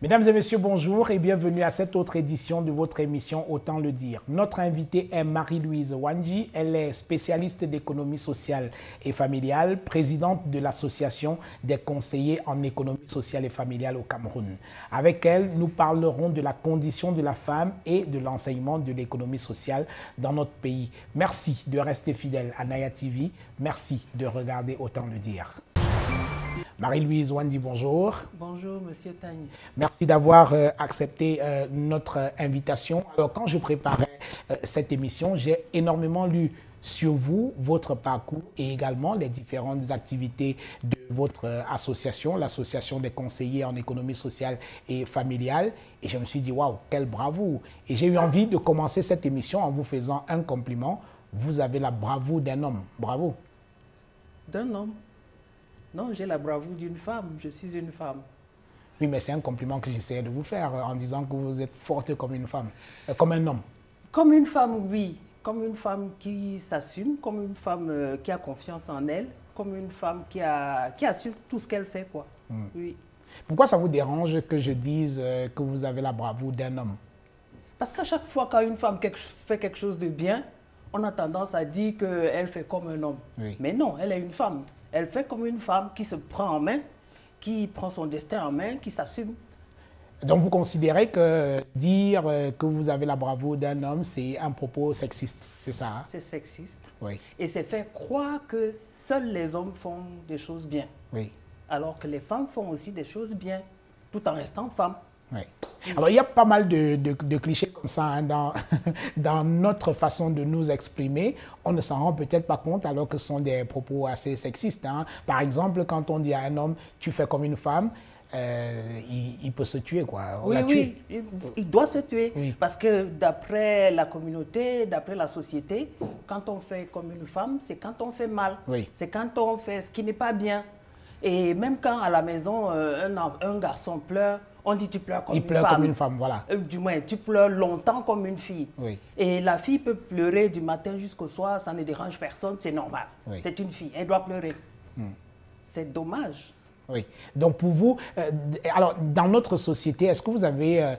Mesdames et messieurs, bonjour et bienvenue à cette autre édition de votre émission Autant le dire. Notre invitée est Marie-Louise Wandji. Elle est spécialiste d'économie sociale et familiale, présidente de l'Association des conseillers en économie sociale et familiale au Cameroun. Avec elle, nous parlerons de la condition de la femme et de l'enseignement de l'économie sociale dans notre pays. Merci de rester fidèle à Naya TV. Merci de regarder Autant le dire. Marie-Louise Wandji, bonjour. Bonjour, Monsieur Tagne. Merci d'avoir accepté notre invitation. Alors, quand je préparais cette émission, j'ai énormément lu sur vous, votre parcours et également les différentes activités de votre association, l'Association des conseillers en économie sociale et familiale. Et je me suis dit, waouh, quelle bravoure! Et j'ai eu envie de commencer cette émission en vous faisant un compliment. Vous avez la bravoure d'un homme. Bravo. D'un homme? Non, j'ai la bravoure d'une femme. Je suis une femme. Oui, mais c'est un compliment que j'essayais de vous faire en disant que vous êtes forte comme une femme, comme un homme. Comme une femme, oui. Comme une femme qui s'assume, comme une femme qui a confiance en elle, comme une femme qui assume tout ce qu'elle fait, quoi. Oui. Pourquoi ça vous dérange que je dise que vous avez la bravoure d'un homme? Parce qu'à chaque fois qu'une femme fait quelque chose de bien, on a tendance à dire qu'elle fait comme un homme. Oui. Mais non, elle est une femme. Elle fait comme une femme qui se prend en main, qui prend son destin en main, qui s'assume. Donc vous considérez que dire que vous avez la bravoure d'un homme, c'est un propos sexiste, c'est ça? Hein? C'est sexiste. Oui. Et c'est faire croire que seuls les hommes font des choses bien. Oui. Alors que les femmes font aussi des choses bien, tout en restant femmes. Oui. Alors, il y a pas mal de clichés comme ça hein, dans notre façon de nous exprimer. On ne s'en rend peut-être pas compte alors que ce sont des propos assez sexistes. Hein. Par exemple, quand on dit à un homme « tu fais comme une femme », il peut se tuer, quoi. Oui, il doit se tuer. Oui. Parce que d'après la communauté, d'après la société, quand on fait comme une femme, c'est quand on fait mal. Oui. C'est quand on fait ce qui n'est pas bien. Et même quand à la maison, un garçon pleure, on dit tu pleures comme une femme. Il pleure comme une femme, voilà. Du moins, tu pleures longtemps comme une fille. Oui. Et la fille peut pleurer du matin jusqu'au soir, ça ne dérange personne, c'est normal. Oui. C'est une fille, elle doit pleurer. C'est dommage. Oui. Donc pour vous, alors dans notre société, est-ce que vous avez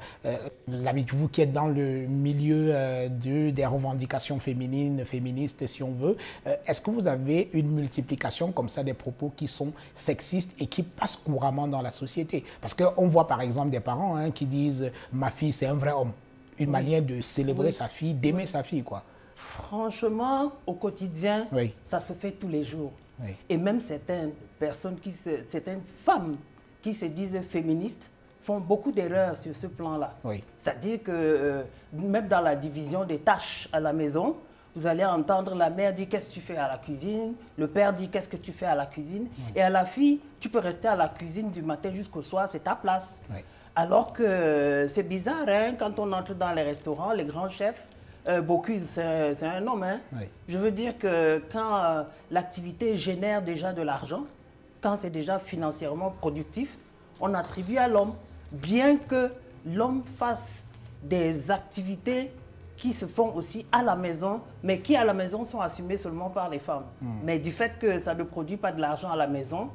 l'habitude, vous qui êtes dans le milieu des revendications féministes si on veut, est-ce que vous avez une multiplication comme ça des propos qui sont sexistes et qui passent couramment dans la société? Parce qu'on voit par exemple des parents hein, qui disent « ma fille c'est un vrai homme », une manière de célébrer sa fille, d'aimer sa fille, quoi. Franchement, au quotidien, ça se fait tous les jours. Oui. Et même certaines femmes qui se disent féministes font beaucoup d'erreurs sur ce plan-là. Oui. C'est-à-dire que même dans la division des tâches à la maison, vous allez entendre la mère dire qu'est-ce que tu fais à la cuisine, le père dit qu'est-ce que tu fais à la cuisine, et à la fille, tu peux rester à la cuisine du matin jusqu'au soir, c'est ta place. Oui. Alors que c'est bizarre, hein, quand on entre dans les restaurants, les grands chefs, Bocuse, c'est un homme. Hein? Oui. Je veux dire que quand l'activité génère déjà de l'argent, quand c'est déjà financièrement productif, on attribue à l'homme. Bien que l'homme fasse des activités qui se font aussi à la maison, mais qui à la maison sont assumées seulement par les femmes. Mais du fait que ça ne produit pas de l'argent à la maison,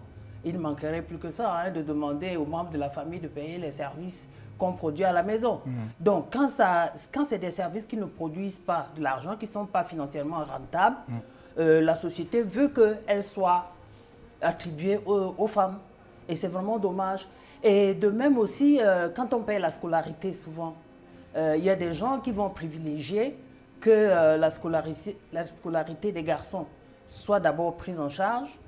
il ne manquerait plus que ça, hein, de demander aux membres de la famille de payer les services qu'on produit à la maison. Donc, quand c'est des services qui ne produisent pas de l'argent, qui ne sont pas financièrement rentables, la société veut qu'elles soient attribuées aux femmes. Et c'est vraiment dommage. Et de même aussi, quand on paye la scolarité, souvent, il y a des gens qui vont privilégier que la scolarité des garçons soit d'abord prise en charge,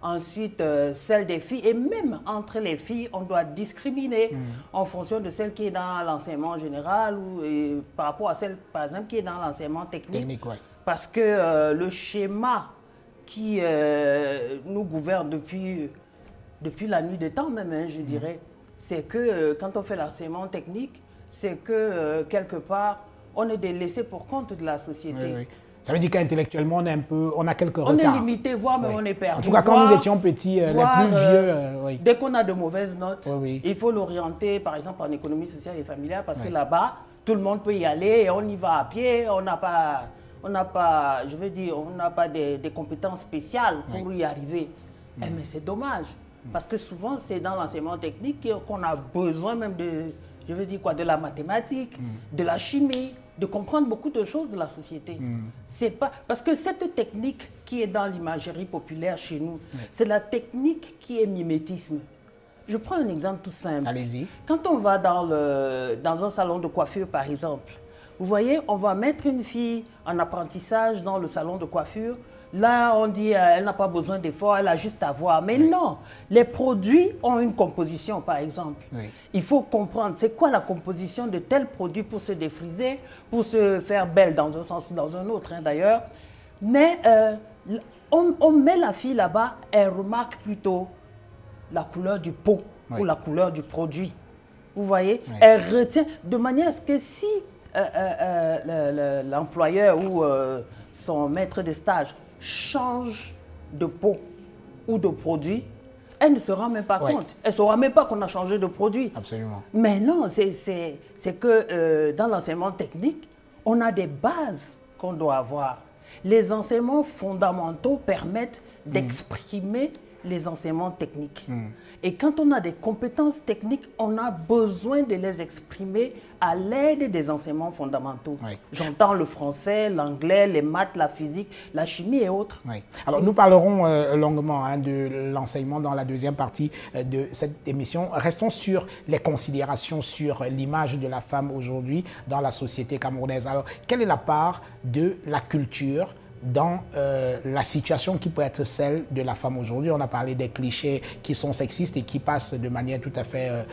ensuite celle des filles, et même entre les filles, on doit discriminer en fonction de celle qui est dans l'enseignement général ou par rapport à celle, par exemple, qui est dans l'enseignement technique. Ouais. Parce que le schéma qui nous gouverne depuis la nuit des temps même, hein, je dirais. C'est que quand on fait l'enseignement technique, c'est que quelque part, on est laissé pour compte de la société. Oui, oui. Ça veut dire qu'intellectuellement, on a quelques retards. On est limité, voire même on est perdu. En tout cas, quand nous étions petits, les plus vieux... oui. Dès qu'on a de mauvaises notes, il faut l'orienter, par exemple, en économie sociale et familiale, parce que là-bas, tout le monde peut y aller et on y va à pied. On n'a pas, je veux dire, on n'a pas des compétences spéciales pour y arriver. Mais c'est dommage, parce que souvent, c'est dans l'enseignement technique qu'on a besoin même de, je veux dire quoi, de la mathématique, de la chimie, de comprendre beaucoup de choses de la société. C'est pas, parce que cette technique qui est dans l'imagerie populaire chez nous, c'est la technique qui est mimétisme. Je prends un exemple tout simple. Allez-y. Quand on va dans un salon de coiffure, par exemple, vous voyez, on va mettre une fille en apprentissage dans le salon de coiffure. Là, on dit elle n'a pas besoin d'effort, elle a juste à voir. Mais non, les produits ont une composition, par exemple. Il faut comprendre c'est quoi la composition de tel produit pour se défriser, pour se faire belle dans un sens ou dans un autre, hein, d'ailleurs. Mais on met la fille là-bas, elle remarque plutôt la couleur du pot ou la couleur du produit. Vous voyez, elle retient de manière à ce que si l'employeur ou son maître de stage change de pot ou de produit, elle ne se rend même pas compte. Elle ne saura même pas qu'on a changé de produit. Absolument. Mais non, c'est que dans l'enseignement technique, on a des bases qu'on doit avoir. Les enseignements fondamentaux permettent d'exprimer les enseignements techniques. Et quand on a des compétences techniques, on a besoin de les exprimer à l'aide des enseignements fondamentaux. J'entends le français, l'anglais, les maths, la physique, la chimie et autres. Alors, nous parlerons longuement de l'enseignement dans la deuxième partie de cette émission. Restons sur les considérations sur l'image de la femme aujourd'hui dans la société camerounaise. Alors, quelle est la part de la culture dans la situation qui peut être celle de la femme aujourd'hui? On a parlé des clichés qui sont sexistes et qui passent de manière tout à fait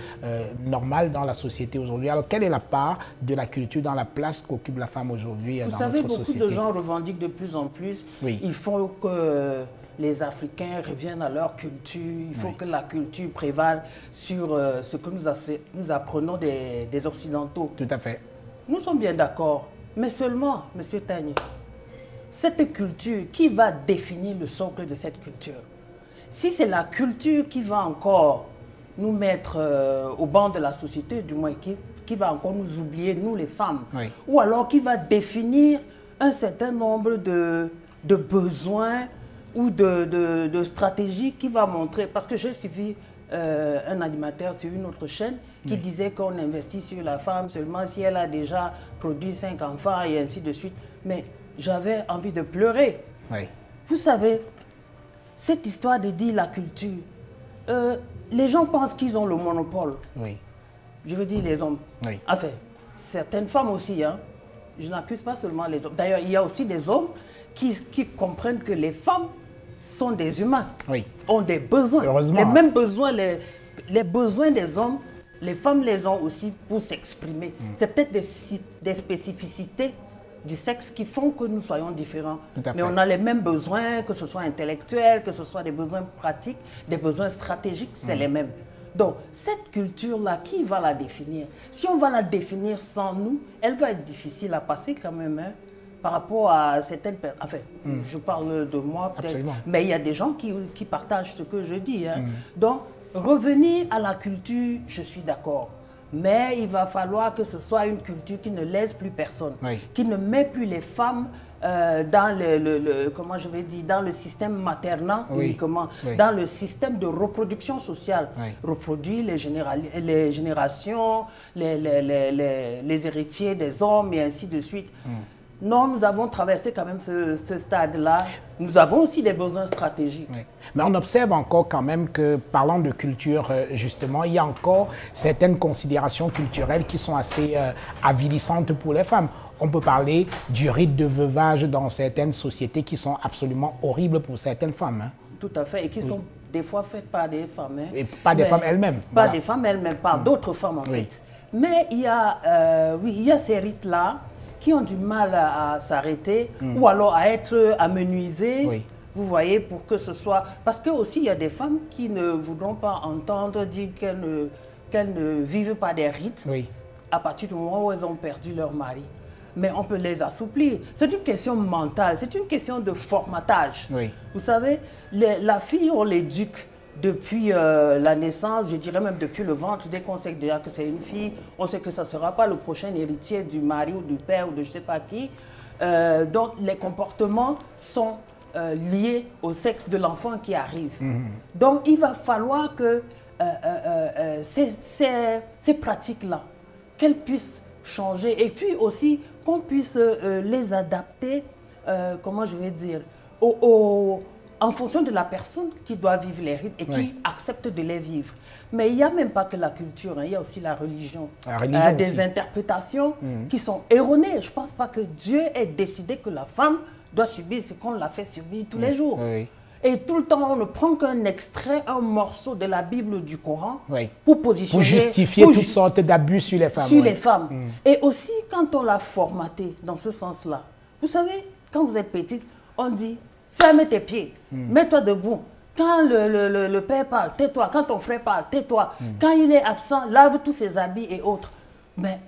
normale dans la société aujourd'hui. Alors, quelle est la part de la culture dans la place qu'occupe la femme aujourd'hui dans notre société? Vous savez, beaucoup de gens revendiquent de plus en plus. Il faut que les Africains reviennent à leur culture. Il faut que la culture prévale sur ce que nous apprenons des Occidentaux. Tout à fait. Nous sommes bien d'accord. Mais seulement, M. Tagné, cette culture, qui va définir le socle de cette culture? Si c'est la culture qui va encore nous mettre au banc de la société, du moins qui va encore nous oublier, nous les femmes, ou alors qui va définir un certain nombre de besoins ou de stratégies qui va montrer, parce que j'ai suivi un animateur sur une autre chaîne qui disait qu'on investit sur la femme seulement si elle a déjà produit 5 enfants et ainsi de suite. Mais j'avais envie de pleurer. Vous savez, cette histoire de dire la culture, les gens pensent qu'ils ont le monopole. Je veux dire les hommes. Enfin, certaines femmes aussi. Hein. Je n'accuse pas seulement les hommes. D'ailleurs, il y a aussi des hommes qui comprennent que les femmes sont des humains, ont des besoins. Heureusement. Les mêmes besoins, les besoins des hommes, les femmes les ont aussi pour s'exprimer. C'est peut-être des spécificités du sexe qui font que nous soyons différents. Mais on a les mêmes besoins, que ce soit intellectuels, que ce soit des besoins pratiques, des besoins stratégiques, c'est les mêmes. Donc, cette culture-là, qui va la définir? Si on va la définir sans nous, elle va être difficile à passer quand même, hein, par rapport à certaines personnes. Enfin, je parle de moi peut-être, mais il y a des gens qui partagent ce que je dis. Hein. Donc, revenir à la culture, je suis d'accord. Mais il va falloir que ce soit une culture qui ne laisse plus personne, qui ne met plus les femmes dans comment je vais dire, dans le système maternant uniquement, dans le système de reproduction sociale. Reproduire les générations, les héritiers des hommes et ainsi de suite. Non, nous avons traversé quand même ce stade-là. Nous avons aussi des besoins stratégiques. Mais on observe encore quand même que, parlant de culture, justement, il y a encore certaines considérations culturelles qui sont assez avilissantes pour les femmes. On peut parler du rite de veuvage dans certaines sociétés qui sont absolument horribles pour certaines femmes. Hein. Tout à fait, et qui sont des fois faites par des femmes. Hein. Et pas des femmes elles-mêmes. Pas des femmes elles-mêmes, par d'autres femmes en fait. Mais il y a ces rites-là qui ont du mal à s'arrêter ou alors à être amenuisés vous voyez, pour que ce soit... Parce que aussi, il y a des femmes qui ne voudront pas entendre dire qu'elles ne vivent pas des rites à partir du moment où elles ont perdu leur mari. Mais on peut les assouplir. C'est une question mentale, c'est une question de formatage. Vous savez, la fille, on l'éduque depuis la naissance, je dirais même depuis le ventre. Dès qu'on sait déjà que c'est une fille, on sait que ça ne sera pas le prochain héritier du mari ou du père ou de je ne sais pas qui. Donc les comportements sont liés au sexe de l'enfant qui arrive. Donc il va falloir que ces pratiques-là, qu'elles puissent changer et puis aussi qu'on puisse les adapter, comment je vais dire, en fonction de la personne qui doit vivre les rites et qui accepte de les vivre. Mais il n'y a même pas que la culture, hein, il y a aussi la religion. Des interprétations qui sont erronées. Je ne pense pas que Dieu ait décidé que la femme doit subir ce qu'on l'a fait subir tous les jours. Et tout le temps, on ne prend qu'un extrait, un morceau de la Bible ou du Coran pour positionner... Pour justifier toutes sortes d'abus sur les femmes. Sur les femmes. Et aussi, quand on l'a formaté dans ce sens-là, vous savez, quand vous êtes petite, on dit... Ferme tes pieds, mets-toi debout. Quand le père parle, tais-toi. Quand ton frère parle, tais-toi. Quand il est absent, lave tous ses habits et autres. Mais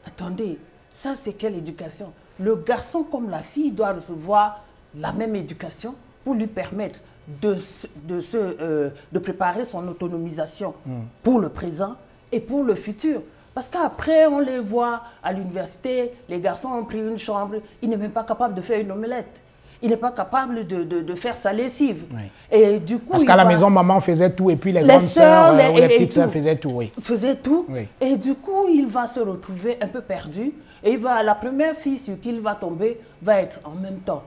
attendez, ça c'est quelle éducation? Le garçon comme la fille doit recevoir la même éducation pour lui permettre de préparer son autonomisation pour le présent et pour le futur. Parce qu'après, on les voit à l'université, les garçons ont pris une chambre, ils n'est même pas capable de faire une omelette. Il n'est pas capable de faire sa lessive. Et du coup, parce qu'à la maison, maman faisait tout et puis les grandes sœurs ou les petites sœurs faisaient tout. Faisaient tout. Et du coup, il va se retrouver un peu perdu. Et la première fille sur qui il va tomber va être en même temps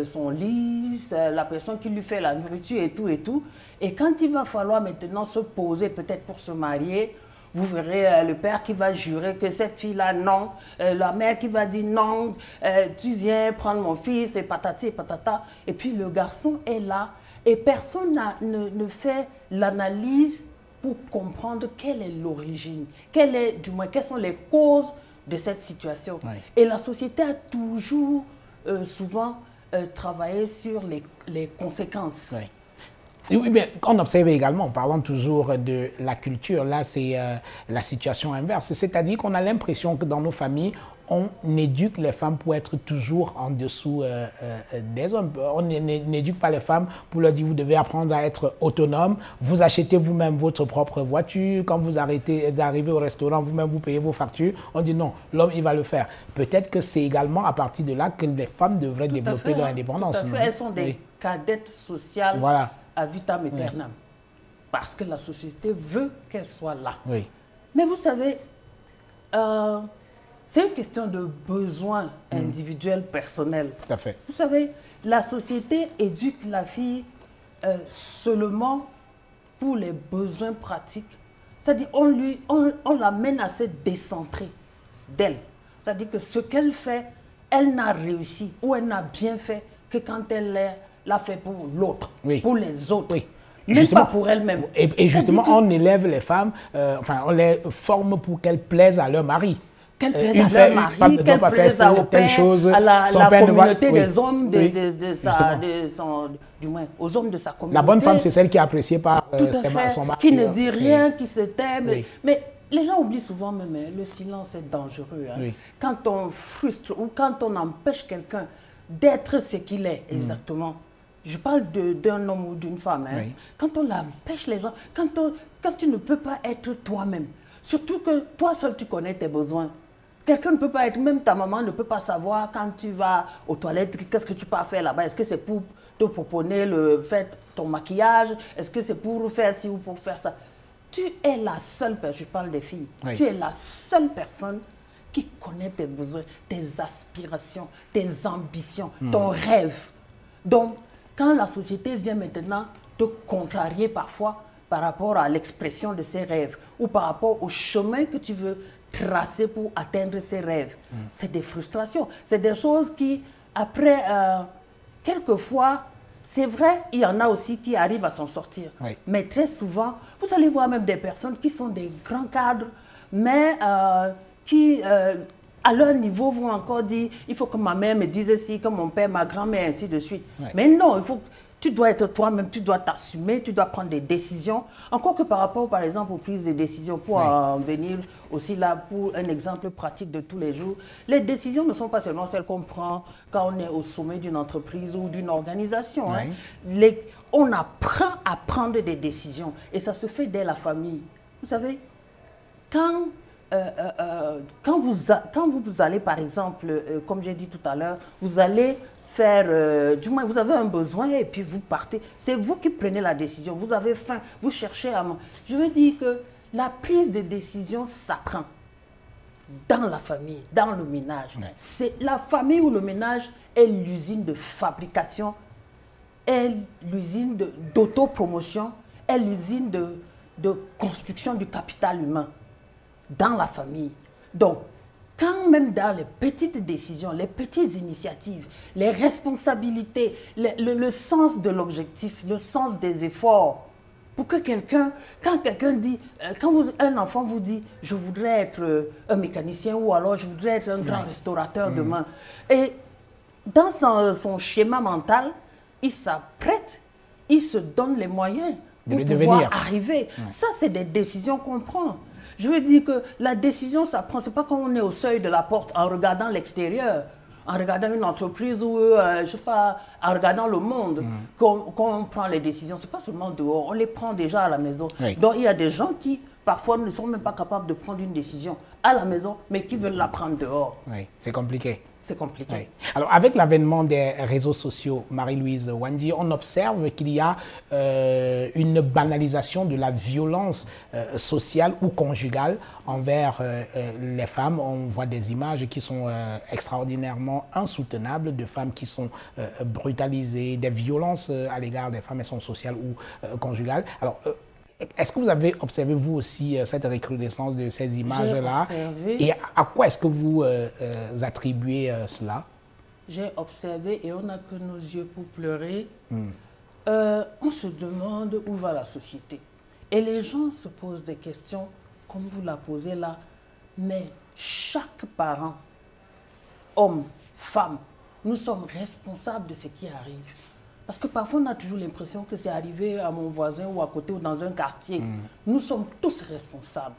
son lit, la personne qui lui fait la nourriture et tout et tout. Et quand il va falloir maintenant se poser peut-être pour se marier, vous verrez le père qui va jurer que cette fille-là, non. La mère qui va dire non, tu viens prendre mon fils et patati et patata. Et puis le garçon est là et personne ne fait l'analyse pour comprendre quelle est l'origine, quelles sont les causes de cette situation. Et la société a toujours, souvent, travaillé sur les conséquences. Oui, mais on observe également, en parlant toujours de la culture, là c'est la situation inverse. C'est-à-dire qu'on a l'impression que dans nos familles, on éduque les femmes pour être toujours en dessous des hommes. On n'éduque pas les femmes pour leur dire vous devez apprendre à être autonome, vous achetez vous-même votre propre voiture, quand vous arrivez au restaurant, vous-même vous payez vos factures. On dit non, l'homme il va le faire. Peut-être que c'est également à partir de là que les femmes devraient développer leur indépendance. Tout à fait. Elles sont des cadettes sociales. À vitam aeternam. Parce que la société veut qu'elle soit là. Mais vous savez, c'est une question de besoin individuel, personnel. Tout à fait. Vous savez, la société éduque la fille seulement pour les besoins pratiques. C'est-à-dire on l'amène à se décentrer d'elle. C'est-à-dire que ce qu'elle fait, elle n'a réussi ou elle n'a bien fait que quand elle l'a fait pour l'autre, pour les autres. Même pas pour elle-même. Et justement, on élève les femmes, on les forme pour qu'elles plaisent à leur mari. Qu'elles plaisent à leur mari, qu'elles plaisent au père, à la communauté des hommes, du moins aux hommes de sa communauté. La bonne femme, c'est celle qui est appréciée par son mari. Qui ne dit rien, qui se tait. Mais les gens oublient souvent même, le silence est dangereux. Quand on frustre ou quand on empêche quelqu'un d'être ce qu'il est exactement. Je parle d'un homme ou d'une femme. Quand on l'empêche les gens, quand tu ne peux pas être toi-même, surtout que toi seul tu connais tes besoins. Quelqu'un ne peut pas être, même ta maman ne peut pas savoir quand tu vas aux toilettes, qu'est-ce que tu peux faire là-bas. Est-ce que c'est pour te proposer ton maquillage? Est-ce que c'est pour faire ci ou pour faire ça? Tu es la seule personne, je parle des filles, tu es la seule personne qui connaît tes besoins, tes aspirations, tes ambitions, ton rêve. Donc, quand la société vient maintenant te contrarier parfois par rapport à l'expression de ses rêves ou par rapport au chemin que tu veux tracer pour atteindre ses rêves, c'est des frustrations. C'est des choses qui, après, quelquefois, c'est vrai, il y en a aussi qui arrivent à s'en sortir. Mais très souvent, vous allez voir même des personnes qui sont des grands cadres, mais qui à leur niveau, vont encore dire, il faut que ma mère me dise ci, que mon père, ma grand-mère, ainsi de suite. Ouais. Mais non, il faut... Tu dois être toi-même, tu dois t'assumer, tu dois prendre des décisions. Encore que par rapport, par exemple, aux prises de décisions, pour en venir aussi là, pour un exemple pratique de tous les jours, les décisions ne sont pas seulement celles qu'on prend quand on est au sommet d'une entreprise ou d'une organisation. Hein. On apprend à prendre des décisions et ça se fait dès la famille. Vous savez, quand vous allez, par exemple, comme j'ai dit tout à l'heure, vous allez faire, du moins vous avez un besoin et puis vous partez. C'est vous qui prenez la décision. Vous avez faim, vous cherchez à manger. Je veux dire que la prise de décision s'apprend dans la famille, dans le ménage. Ouais. C'est la famille ou le ménage est l'usine de fabrication, est l'usine d'autopromotion, est l'usine de construction du capital humain dans la famille. Donc, quand même dans les petites décisions, les petites initiatives, les responsabilités, le sens de l'objectif, le sens des efforts, pour que quand quelqu'un dit, un enfant vous dit, je voudrais être un mécanicien ou alors je voudrais être un grand restaurateur demain, et dans son schéma mental, il s'apprête, il se donne les moyens pour pouvoir arriver. Ça, c'est des décisions qu'on prend. Je veux dire que la décision, ça prend, c'est pas quand on est au seuil de la porte en regardant l'extérieur, en regardant une entreprise ou, je sais pas, en regardant le monde, qu'on prend les décisions. C'est pas seulement dehors, on les prend déjà à la maison. Oui. Donc il y a des gens qui, parfois, ne sont même pas capables de prendre une décision à la maison, mais qui veulent la prendre dehors. Oui, c'est compliqué. C'est compliqué. Oui. Alors, avec l'avènement des réseaux sociaux, Marie-Louise Wandji, on observe qu'il y a une banalisation de la violence sociale ou conjugale envers les femmes. On voit des images qui sont extraordinairement insoutenables de femmes qui sont brutalisées, des violences à l'égard des femmes, elles sont sociales ou conjugales. Alors, est-ce que vous avez observé, vous aussi, cette recrudescence de ces images-là? Et à quoi est-ce que vous attribuez cela? J'ai observé et on n'a que nos yeux pour pleurer. On se demande où va la société. Et les gens se posent des questions, comme vous la posez là. Mais chaque parent, homme, femme, nous sommes responsables de ce qui arrive. Parce que parfois, on a toujours l'impression que c'est arrivé à mon voisin ou à côté ou dans un quartier. Nous sommes tous responsables.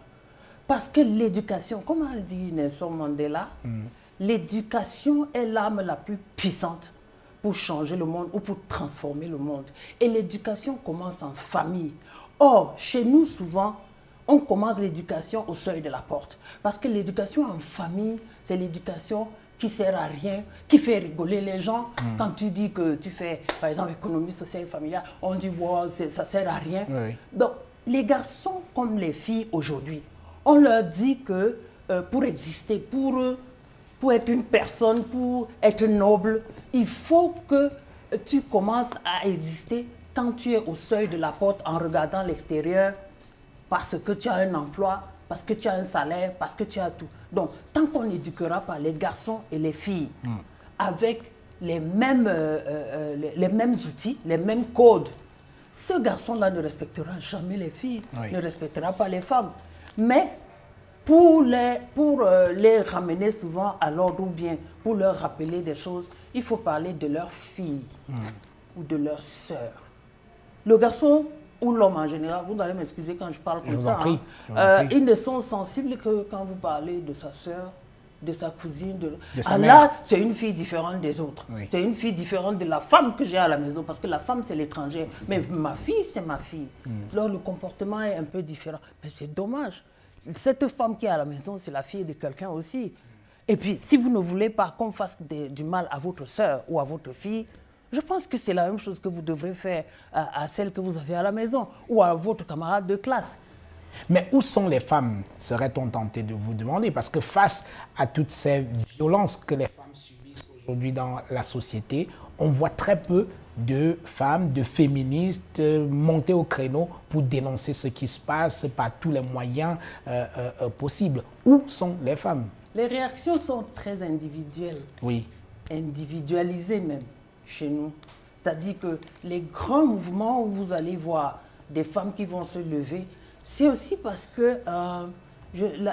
Parce que l'éducation, comme a dit Nelson Mandela, l'éducation est l'arme la plus puissante pour changer le monde ou pour transformer le monde. Et l'éducation commence en famille. Or, chez nous, souvent, on commence l'éducation au seuil de la porte. Parce que l'éducation en famille, c'est l'éducation qui sert à rien, qui fait rigoler les gens. Quand tu dis que tu fais, par exemple, économie sociale et familiale, on dit, wow, ça sert à rien. Oui. Donc, les garçons comme les filles aujourd'hui, on leur dit que pour exister, pour être une personne, pour être noble, il faut que tu commences à exister quand tu es au seuil de la porte en regardant l'extérieur, parce que tu as un emploi, parce que tu as un salaire, parce que tu as tout. Donc, tant qu'on n'éduquera pas les garçons et les filles avec les mêmes outils, les mêmes codes, ce garçon-là ne respectera jamais les filles, ne respectera pas les femmes. Mais pour les ramener souvent à l'ordre ou bien pour leur rappeler des choses, il faut parler de leur fille ou de leur sœur. Le garçon ou l'homme en général, vous allez m'excuser quand je parle comme ça, ils ne sont sensibles que quand vous parlez de sa sœur, de sa cousine. Là, c'est une fille différente des autres. Oui. C'est une fille différente de la femme que j'ai à la maison, parce que la femme, c'est l'étranger. Mais ma fille, c'est ma fille. Alors, le comportement est un peu différent. Mais c'est dommage. Cette femme qui est à la maison, c'est la fille de quelqu'un aussi. Et puis, si vous ne voulez pas qu'on fasse du mal à votre sœur ou à votre fille, je pense que c'est la même chose que vous devrez faire à celle que vous avez à la maison ou à votre camarade de classe. Mais où sont les femmes, serait-on tenté de vous demander? Parce que face à toutes ces violences que les femmes subissent aujourd'hui dans la société, on voit très peu de femmes, de féministes monter au créneau pour dénoncer ce qui se passe par tous les moyens possibles. Où sont les femmes? Les réactions sont très individuelles. Oui. Individualisées même. Chez nous. C'est-à-dire que les grands mouvements où vous allez voir des femmes qui vont se lever, c'est aussi parce que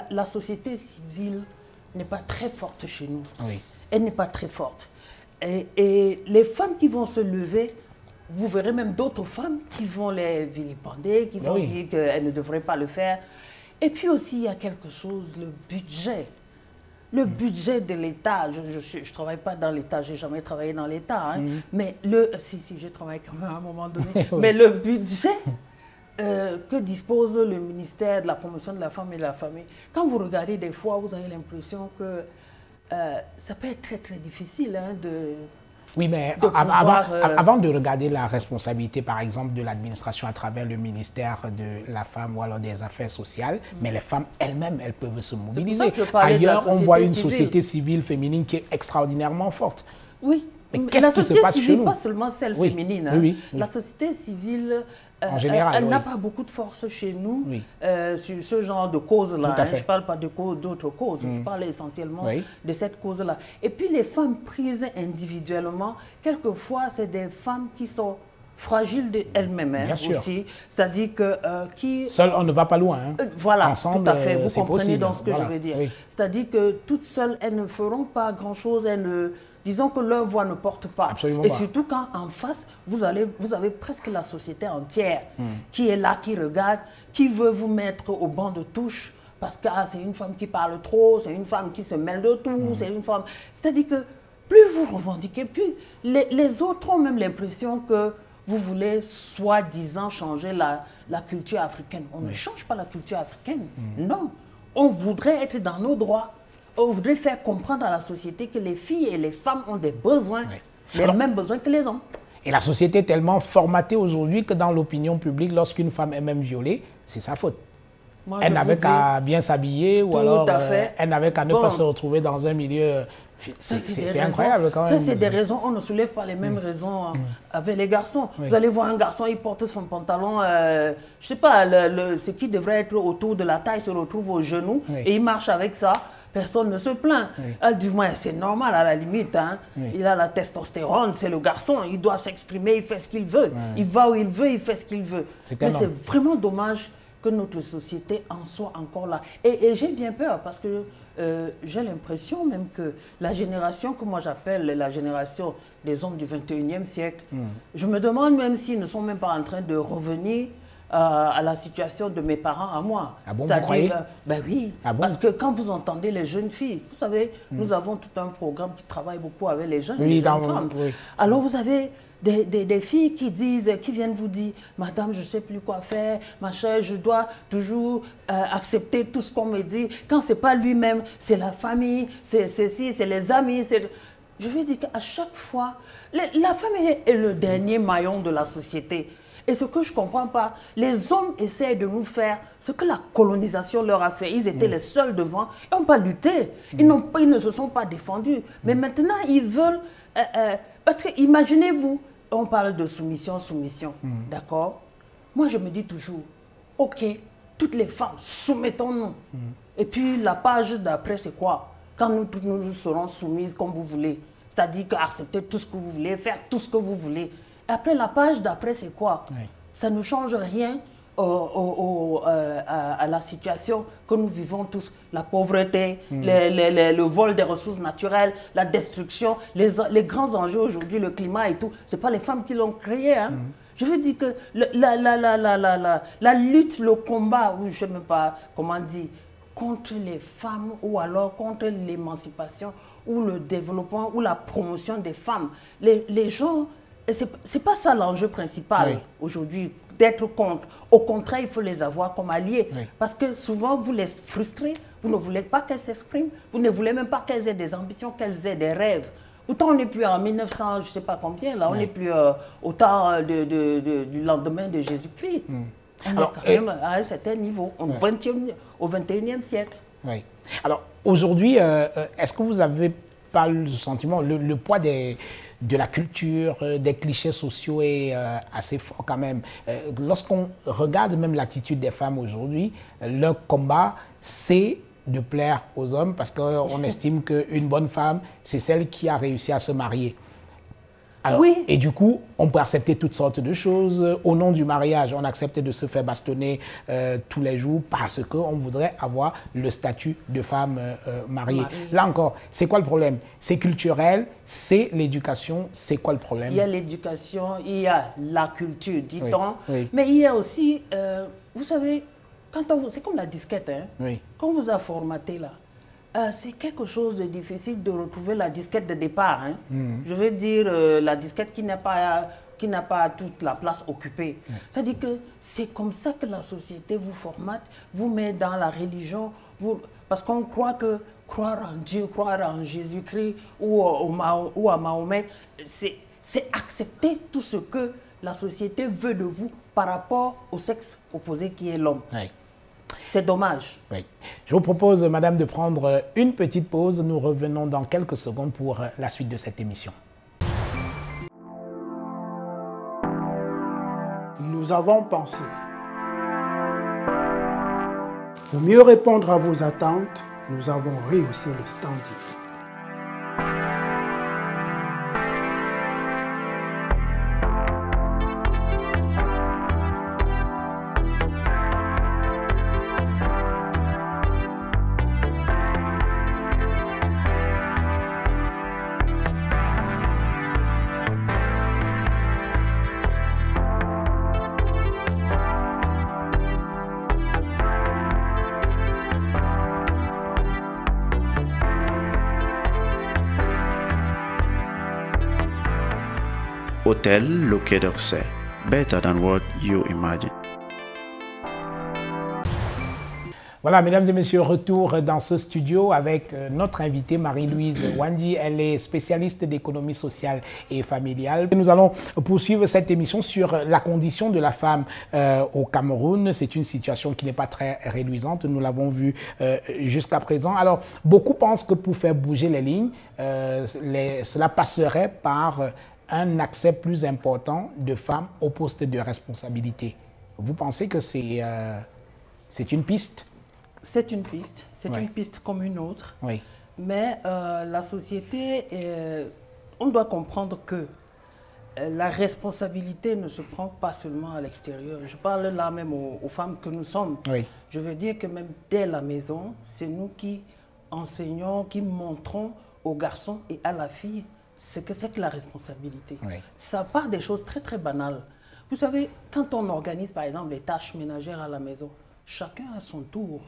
la société civile n'est pas très forte chez nous. Oui. Elle n'est pas très forte. Et les femmes qui vont se lever, vous verrez même d'autres femmes qui vont les vilipender, qui vont dire qu'elles ne devraient pas le faire. Et puis aussi, il y a quelque chose, le budget. Le budget de l'État, je ne travaille pas dans l'État, je n'ai jamais travaillé dans l'État, hein, mais si, j'ai travaillé quand même à un moment donné, mais le budget que dispose le ministère de la promotion de la femme et de la famille, quand vous regardez des fois, vous avez l'impression que ça peut être très très difficile de... Oui, mais avant de regarder la responsabilité, par exemple, de l'administration à travers le ministère de la femme ou alors des affaires sociales, mais les femmes elles-mêmes, elles peuvent se mobiliser. Ailleurs, on voit une société civile féminine qui est extraordinairement forte. Oui, mais qu'est-ce qui se passe chez nous? Pas seulement celle féminine. Hein. La société civile, en général, elle n'a pas beaucoup de force chez nous sur ce genre de causes-là. Hein. Je ne parle pas d'autres causes, je parle essentiellement de cette cause-là. Et puis les femmes prises individuellement, quelquefois, c'est des femmes qui sont fragiles d'elles-mêmes aussi. C'est-à-dire que seule, on ne va pas loin. Hein. Voilà, ensemble, tout à fait. Vous comprenez possible. Dans ce que je veux dire. C'est-à-dire que toutes seules, elles ne feront pas grand-chose. Disons que leur voix ne porte pas. Absolument et pas. surtout quand en face, vous avez presque la société entière qui est là, qui regarde, qui veut vous mettre au banc de touche parce que c'est une femme qui parle trop, c'est une femme qui se mêle de tout, c'est une femme... C'est-à-dire que plus vous revendiquez, plus les autres ont même l'impression que vous voulez soi-disant changer la culture africaine. On ne change pas la culture africaine, non. On voudrait être dans nos droits. On voudrait faire comprendre à la société que les filles et les femmes ont des besoins, les mêmes besoins que les hommes. Et la société est tellement formatée aujourd'hui que dans l'opinion publique, lorsqu'une femme est même violée, c'est sa faute. Moi, elle n'avait qu'à bien s'habiller ou alors elle n'avait qu'à ne pas se retrouver dans un milieu... C'est incroyable quand même. Ça, c'est des raisons, on ne soulève pas les mêmes raisons avec les garçons. Vous allez voir un garçon, il porte son pantalon, je ne sais pas, ce qui devrait être autour de la taille se retrouve au genou et il marche avec ça. Personne ne se plaint. Du moins, c'est normal à la limite. Hein. Il a la testostérone, c'est le garçon. Il doit s'exprimer, il fait ce qu'il veut. Il va où il veut, il fait ce qu'il veut. Mais c'est vraiment dommage que notre société en soit encore là. Et j'ai bien peur parce que j'ai l'impression même que la génération que moi j'appelle la génération des hommes du 21e siècle, je me demande même s'ils ne sont même pas en train de revenir à la situation de mes parents à moi. Ah bon, vous croyez? Ben oui, parce que quand vous entendez les jeunes filles, vous savez, nous avons tout un programme qui travaille beaucoup avec les jeunes, les jeunes femmes. Alors vous avez des filles qui viennent vous dire, madame, je ne sais plus quoi faire, ma chère, je dois toujours accepter tout ce qu'on me dit. Quand ce n'est pas lui-même, c'est la famille, c'est les amis. Je veux dire qu'à chaque fois, la famille est le dernier maillon de la société. Et ce que je ne comprends pas, les hommes essaient de nous faire ce que la colonisation leur a fait. Ils étaient les seuls devant, ils n'ont pas lutté, ils ne se sont pas défendus. Mais maintenant, ils veulent... parce que imaginez-vous, on parle de soumission, d'accord? Moi, je me dis toujours, ok, toutes les femmes, soumettons-nous. Et puis, la page d'après, c'est quoi? Quand nous serons soumises comme vous voulez. C'est-à-dire accepter tout ce que vous voulez, faire tout ce que vous voulez. Après, la page d'après, c'est quoi? Ça ne change rien à la situation que nous vivons tous. La pauvreté, le vol des ressources naturelles, la destruction, les grands enjeux aujourd'hui, le climat et tout. Ce n'est pas les femmes qui l'ont créé. Hein. Je veux dire que la lutte, le combat, ou je ne sais même pas comment dire, contre les femmes ou alors contre l'émancipation ou le développement ou la promotion des femmes. Les gens... C'est pas ça l'enjeu principal aujourd'hui, d'être contre. Au contraire, il faut les avoir comme alliés. Parce que souvent, vous les frustrez, vous ne voulez pas qu'elles s'expriment, vous ne voulez même pas qu'elles aient des ambitions, qu'elles aient des rêves. Autant on n'est plus en 1900, je ne sais pas combien, là, on n'est plus au temps du lendemain de Jésus-Christ. On est quand même à un certain niveau, au 21e siècle. Oui. Alors, aujourd'hui, est-ce que vous avez pas le sentiment, le poids de la culture, des clichés sociaux est assez fort quand même. Lorsqu'on regarde même l'attitude des femmes aujourd'hui, leur combat, c'est de plaire aux hommes parce qu'on estime qu'une bonne femme, c'est celle qui a réussi à se marier. Alors, oui. Et du coup, on peut accepter toutes sortes de choses. Au nom du mariage, on accepte de se faire bastonner tous les jours parce qu'on voudrait avoir le statut de femme mariée. Là encore, c'est quoi le problème? C'est culturel, c'est l'éducation, c'est quoi le problème? Il y a l'éducation, il y a la culture, dit-on. Oui. Mais il y a aussi, vous savez, c'est comme la disquette, hein? Oui. Quand on vous a formaté là, c'est quelque chose de difficile de retrouver la disquette de départ. Hein. Je veux dire, la disquette qui n'a pas toute la place occupée. C'est-à-dire que c'est comme ça que la société vous formate, vous met dans la religion, parce qu'on croit que croire en Dieu, croire en Jésus-Christ ou à Mahomet, c'est accepter tout ce que la société veut de vous par rapport au sexe opposé qui est l'homme. Oui. C'est dommage. Oui. Je vous propose, madame, de prendre une petite pause. Nous revenons dans quelques secondes pour la suite de cette émission. Nous avons pensé. Pour mieux répondre à vos attentes, nous avons rehaussé le standing. Hotel Le Quai d'Orsay, better than what you imagine. Voilà, mesdames et messieurs, retour dans ce studio avec notre invitée Marie-Louise Wandji. Elle est spécialiste d'économie sociale et familiale. Nous allons poursuivre cette émission sur la condition de la femme au Cameroun. C'est une situation qui n'est pas très réluisante, nous l'avons vu jusqu'à présent. Alors, beaucoup pensent que pour faire bouger les lignes, cela passerait par un accès plus important de femmes au poste de responsabilité. Vous pensez que c'est une piste? C'est une piste. C'est une piste comme une autre. Oui. Mais la société, on doit comprendre que la responsabilité ne se prend pas seulement à l'extérieur. Je parle là même aux femmes que nous sommes. Oui. Je veux dire que même dès la maison, c'est nous qui enseignons, qui montrons aux garçons et à la fille ce que c'est que la responsabilité. Oui. Ça part des choses très très banales. Vous savez, quand on organise par exemple les tâches ménagères à la maison, chacun a son tour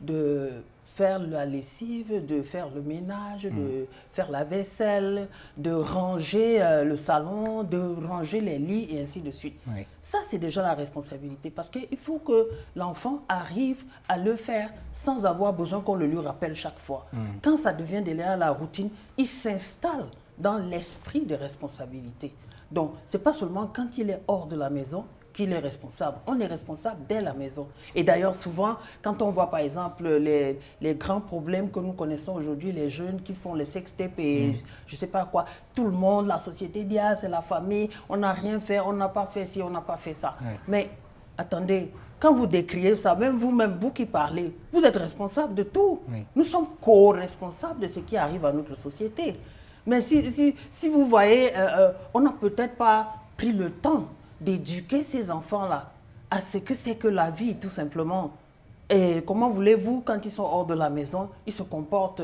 de faire la lessive, de faire le ménage, de faire la vaisselle, de ranger le salon, de ranger les lits et ainsi de suite. Oui. Ça, c'est déjà la responsabilité parce qu'il faut que l'enfant arrive à le faire sans avoir besoin qu'on le lui rappelle chaque fois. Quand ça devient derrière la routine, il s'installe dans l'esprit de responsabilité. Donc, ce n'est pas seulement quand il est hors de la maison qu'il est responsable. On est responsable dès la maison. Et d'ailleurs, souvent, quand on voit par exemple les grands problèmes que nous connaissons aujourd'hui, les jeunes qui font les sextapes et je ne sais pas quoi, tout le monde, la société dit « Ah, c'est la famille, on n'a rien fait, on n'a pas fait ci, on n'a pas fait ça. Oui. » Mais attendez, quand vous décriez ça, même vous qui parlez, vous êtes responsable de tout. Oui. Nous sommes co-responsables de ce qui arrive à notre société. Mais si vous voyez, on n'a peut-être pas pris le temps d'éduquer ces enfants-là à ce que c'est que la vie, tout simplement. Et comment voulez-vous, quand ils sont hors de la maison, ils se comportent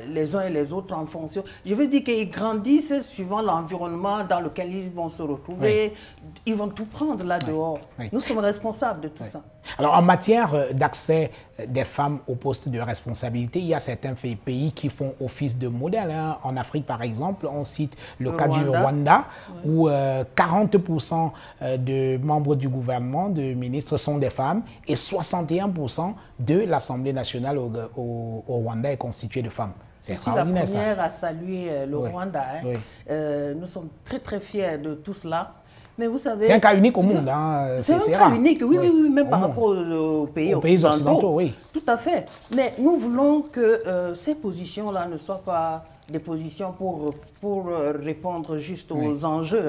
les uns et les autres en fonction. Je veux dire qu'ils grandissent suivant l'environnement dans lequel ils vont se retrouver. Oui. Ils vont tout prendre là dehors. Oui. Nous sommes responsables de tout ça. Alors, en matière d'accès des femmes au poste de responsabilité, il y a certains pays qui font office de modèle. Hein. En Afrique, par exemple, on cite le cas du Rwanda, où 40% de membres du gouvernement, de ministres, sont des femmes et 61% de l'Assemblée nationale au Rwanda est constituée de femmes. Je suis la première à saluer le Rwanda. Hein. Oui. Nous sommes très très fiers de tout cela. Mais vous savez, c'est un cas unique au monde. Hein. C'est un cas unique, oui, même par rapport aux pays occidentaux. Oui. Tout à fait. Mais nous voulons que ces positions-là ne soient pas des positions pour répondre juste aux enjeux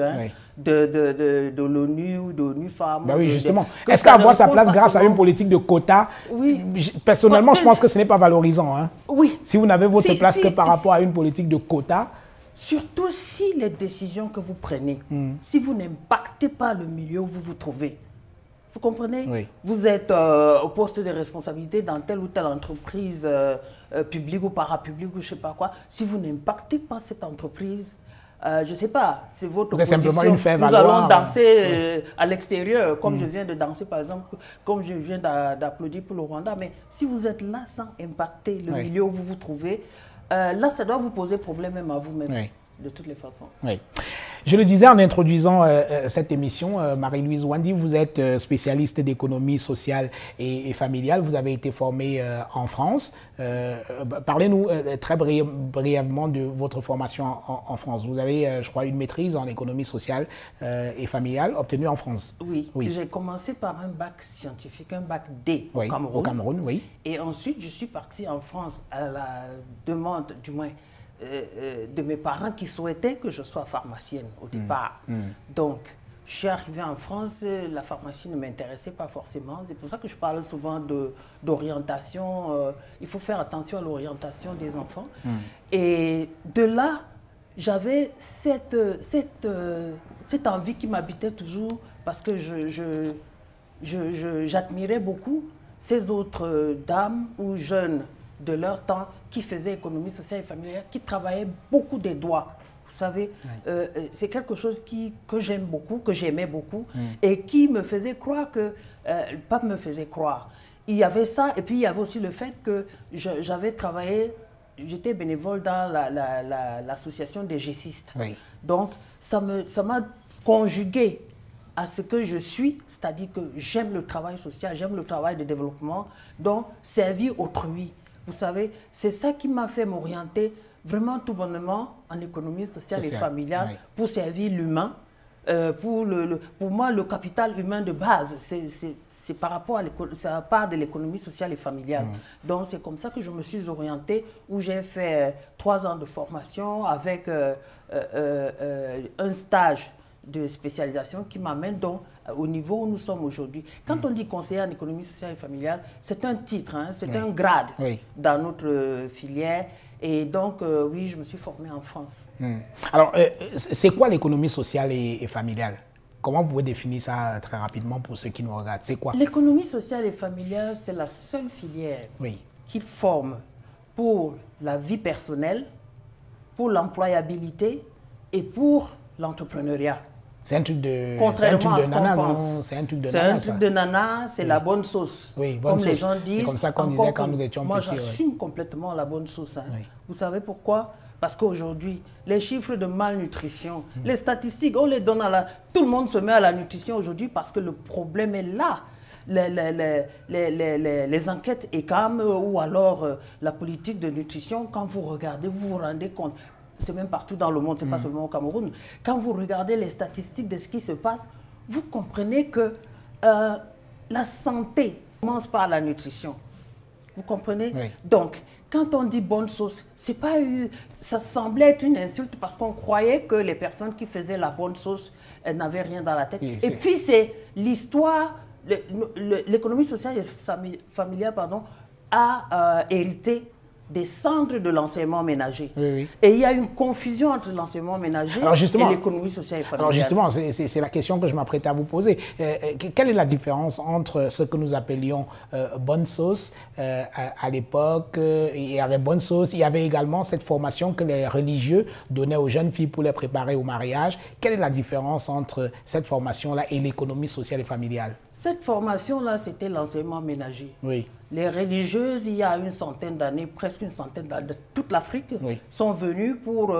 de l'ONU ou de l'ONU Femmes. Ben oui, justement. Est-ce qu'elle voit sa place grâce à une politique de quotas? Oui. Personnellement, je pense que ce n'est pas valorisant. Hein. Oui. Si vous n'avez votre place que par rapport à une politique de quotas, Surtout si les décisions que vous prenez, si vous n'impactez pas le milieu où vous vous trouvez. Vous comprenez? Oui. Vous êtes au poste de responsabilité dans telle ou telle entreprise publique ou parapublique ou je ne sais pas quoi. Si vous n'impactez pas cette entreprise, je ne sais pas, c'est votre position. Vous êtes simplement une faire-valoir. Nous allons danser à l'extérieur, comme je viens de danser par exemple, comme je viens d'applaudir pour le Rwanda. Mais si vous êtes là sans impacter le milieu où vous vous trouvez, là, ça doit vous poser problème même à vous-même, de toutes les façons. Oui. Je le disais en introduisant cette émission, Marie-Louise Wandi, vous êtes spécialiste d'économie sociale et familiale. Vous avez été formée en France. Parlez-nous très brièvement de votre formation en France. Vous avez, je crois, une maîtrise en économie sociale et familiale obtenue en France. Oui. J'ai commencé par un bac scientifique, un bac D au Cameroun. Oui. Et ensuite, je suis partie en France à la demande, du moins, de mes parents qui souhaitaient que je sois pharmacienne au départ. Donc, je suis arrivée en France, la pharmacie ne m'intéressait pas forcément. C'est pour ça que je parle souvent d'orientation. Il faut faire attention à l'orientation des enfants. Et de là, j'avais cette envie qui m'habitait toujours parce que j'admirais beaucoup ces autres dames ou jeunes de leur temps qui faisaient économie sociale et familiale, qui travaillaient beaucoup des doigts. Vous savez, c'est quelque chose que j'aime beaucoup, que j'aimais beaucoup, et qui me faisait croire que, pas me faisait croire, il y avait ça, et puis il y avait aussi le fait que j'avais travaillé, j'étais bénévole dans l'association des gessistes. Donc, ça m'a conjugué à ce que je suis, c'est-à-dire que j'aime le travail social, j'aime le travail de développement, donc servir autrui. Vous savez, c'est ça qui m'a fait m'orienter vraiment tout bonnement en économie sociale et familiale pour servir l'humain. Pour moi, le capital humain de base, c'est par rapport à ça part de l'économie sociale et familiale. Donc, c'est comme ça que je me suis orientée, où j'ai fait 3 ans de formation avec un stage de spécialisation qui m'amène donc au niveau où nous sommes aujourd'hui. Quand on dit conseiller en économie sociale et familiale, c'est un titre, hein, c'est un grade dans notre filière. Et donc, oui, je me suis formée en France. Alors, c'est quoi l'économie sociale et familiale? Comment vous pouvez définir ça très rapidement pour ceux qui nous regardent? C'est quoi? L'économie sociale et familiale, c'est la seule filière qui forme pour la vie personnelle, pour l'employabilité et pour l'entrepreneuriat. C'est un truc de nana, non? C'est un truc de nana. C'est un truc de nana, c'est la bonne sauce. Oui, bonne sauce. Comme les gens disent. C'est comme ça qu'on disait quand nous étions petits. Moi, j'assume complètement la bonne sauce. Hein. Vous savez pourquoi? Parce qu'aujourd'hui, les chiffres de malnutrition, les statistiques, on les donne tout le monde se met à la nutrition aujourd'hui parce que le problème est là. Les enquêtes ECAM ou alors la politique de nutrition, quand vous regardez, vous vous rendez compte. C'est même partout dans le monde, ce n'est pas seulement au Cameroun. Quand vous regardez les statistiques de ce qui se passe, vous comprenez que la santé commence par la nutrition. Vous comprenez? Donc, quand on dit bonne sauce, c'est pas ça semblait être une insulte parce qu'on croyait que les personnes qui faisaient la bonne sauce n'avaient rien dans la tête. Et puis, c'est l'histoire, l'économie sociale et familiale a hérité des cendres de l'enseignement ménager. Et il y a une confusion entre l'enseignement ménager et l'économie sociale et familiale. Alors justement, c'est la question que je m'apprête à vous poser. Quelle est la différence entre ce que nous appelions bonne sauce à l'époque, il y avait bonne sauce, il y avait également cette formation que les religieux donnaient aux jeunes filles pour les préparer au mariage. Quelle est la différence entre cette formation-là et l'économie sociale et familiale? Cette formation-là, c'était l'enseignement ménager. Les religieuses, il y a une centaine d'années, presque une centaine d'années, de toute l'Afrique, sont venues pour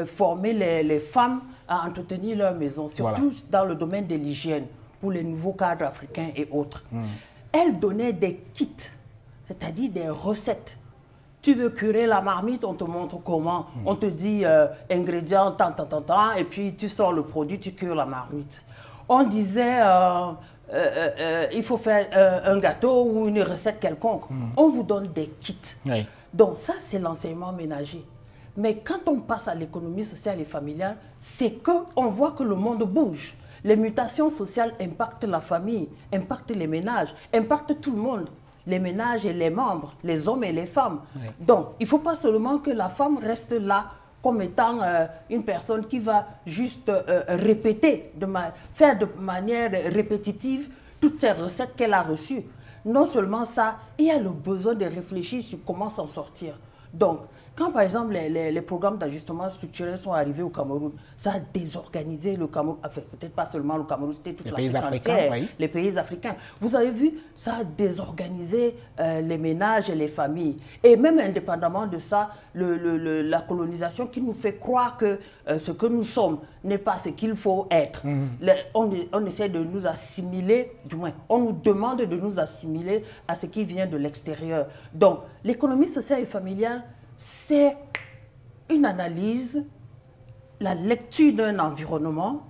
former les femmes à entretenir leur maison, surtout dans le domaine de l'hygiène, pour les nouveaux cadres africains et autres. Elles donnaient des kits, c'est-à-dire des recettes. Tu veux curer la marmite, on te montre comment. On te dit ingrédients, tant, et puis tu sors le produit, tu cures la marmite. On disait... il faut faire un gâteau ou une recette quelconque. On vous donne des kits. Donc ça, c'est l'enseignement ménager. Mais quand on passe à l'économie sociale et familiale, c'est qu'on voit que le monde bouge. Les mutations sociales impactent la famille, impactent les ménages, impactent tout le monde. Les ménages et les membres, les hommes et les femmes. Donc, il ne faut pas seulement que la femme reste là comme étant une personne qui va juste répéter, faire de manière répétitive toutes ces recettes qu'elle a reçues. Non seulement ça, il y a le besoin de réfléchir sur comment s'en sortir. Donc, quand par exemple les programmes d'ajustement structurel sont arrivés au Cameroun, ça a désorganisé le Cameroun, enfin peut-être pas seulement le Cameroun, c'était toute l'Afrique entière, les pays africains. Vous avez vu, ça a désorganisé les ménages et les familles. Et même indépendamment de ça, la colonisation qui nous fait croire que ce que nous sommes n'est pas ce qu'il faut être. On essaie de nous assimiler, du moins, on nous demande de nous assimiler à ce qui vient de l'extérieur. Donc, l'économie sociale et familiale, c'est une analyse, la lecture d'un environnement,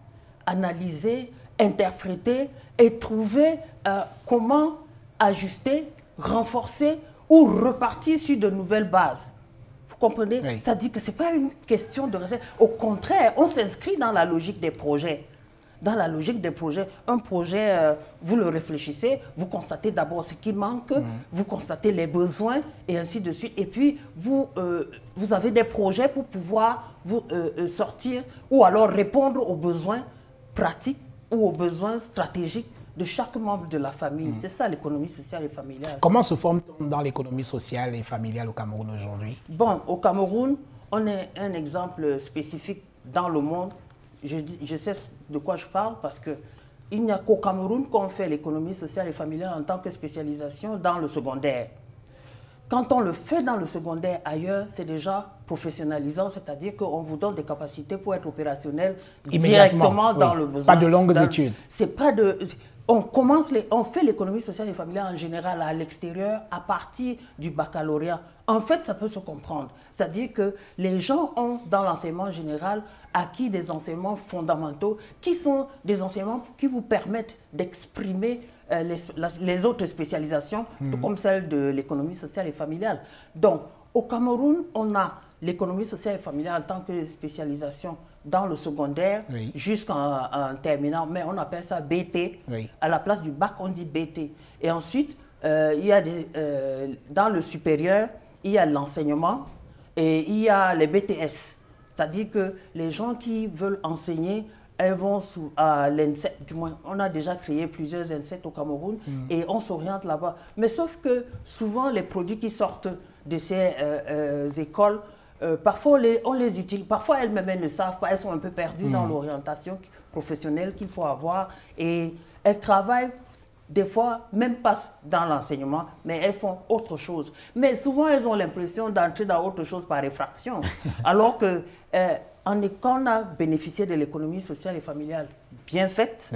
analyser, interpréter et trouver comment ajuster, renforcer ou repartir sur de nouvelles bases. Vous comprenez? Oui. Ça dit que ce n'est pas une question de recette. Au contraire, on s'inscrit dans la logique des projets. Dans la logique des projets, un projet, vous le réfléchissez, vous constatez d'abord ce qui manque, vous constatez les besoins et ainsi de suite. Et puis, vous avez des projets pour pouvoir vous sortir ou alors répondre aux besoins pratiques ou aux besoins stratégiques de chaque membre de la famille. C'est ça l'économie sociale et familiale. Comment se forme-t-on dans l'économie sociale et familiale au Cameroun aujourd'hui? Bon, au Cameroun, on est un exemple spécifique dans le monde. Je sais de quoi je parle parce qu'il n'y a qu'au Cameroun qu'on fait l'économie sociale et familiale en tant que spécialisation dans le secondaire. Quand on le fait dans le secondaire ailleurs, c'est déjà professionnalisant, c'est-à-dire qu'on vous donne des capacités pour être opérationnel directement dans le besoin. Pas de longues études. C'est pas de... On fait l'économie sociale et familiale en général à l'extérieur à partir du baccalauréat. En fait, ça peut se comprendre. C'est-à-dire que les gens ont, dans l'enseignement général, acquis des enseignements fondamentaux qui sont des enseignements qui vous permettent d'exprimer les autres spécialisations, tout comme celle de l'économie sociale et familiale. Donc, au Cameroun, on a l'économie sociale et familiale en tant que spécialisation dans le secondaire jusqu'en terminant, mais on appelle ça BT. À la place du bac, on dit BT. Et ensuite, il y a dans le supérieur, il y a l'enseignement et il y a les BTS. C'est-à-dire que les gens qui veulent enseigner, elles vont à l'ENSET, du moins, on a déjà créé plusieurs ENSET au Cameroun et on s'oriente là-bas. Mais sauf que souvent, les produits qui sortent de ces écoles, parfois on les utilise, parfois elles-mêmes elles ne savent pas, elles sont un peu perdues dans l'orientation professionnelle qu'il faut avoir et elles travaillent des fois même pas dans l'enseignement, mais elles font autre chose. Mais souvent elles ont l'impression d'entrer dans autre chose par effraction, alors que quand on a bénéficié de l'économie sociale et familiale bien faite,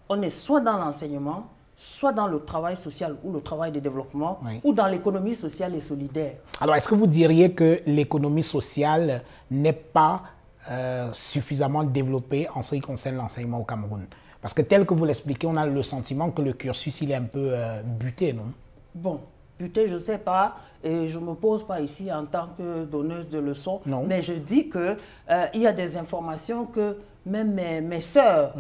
on est soit dans l'enseignement, soit dans le travail social ou le travail de développement, ou dans l'économie sociale et solidaire. Alors, est-ce que vous diriez que l'économie sociale n'est pas suffisamment développée en ce qui concerne l'enseignement au Cameroun? Parce que tel que vous l'expliquez, on a le sentiment que le cursus, il est un peu buté, non? Bon, buté, je ne sais pas, et je ne me pose pas ici en tant que donneuse de leçons, mais je dis qu'il y a des informations que même mes sœurs,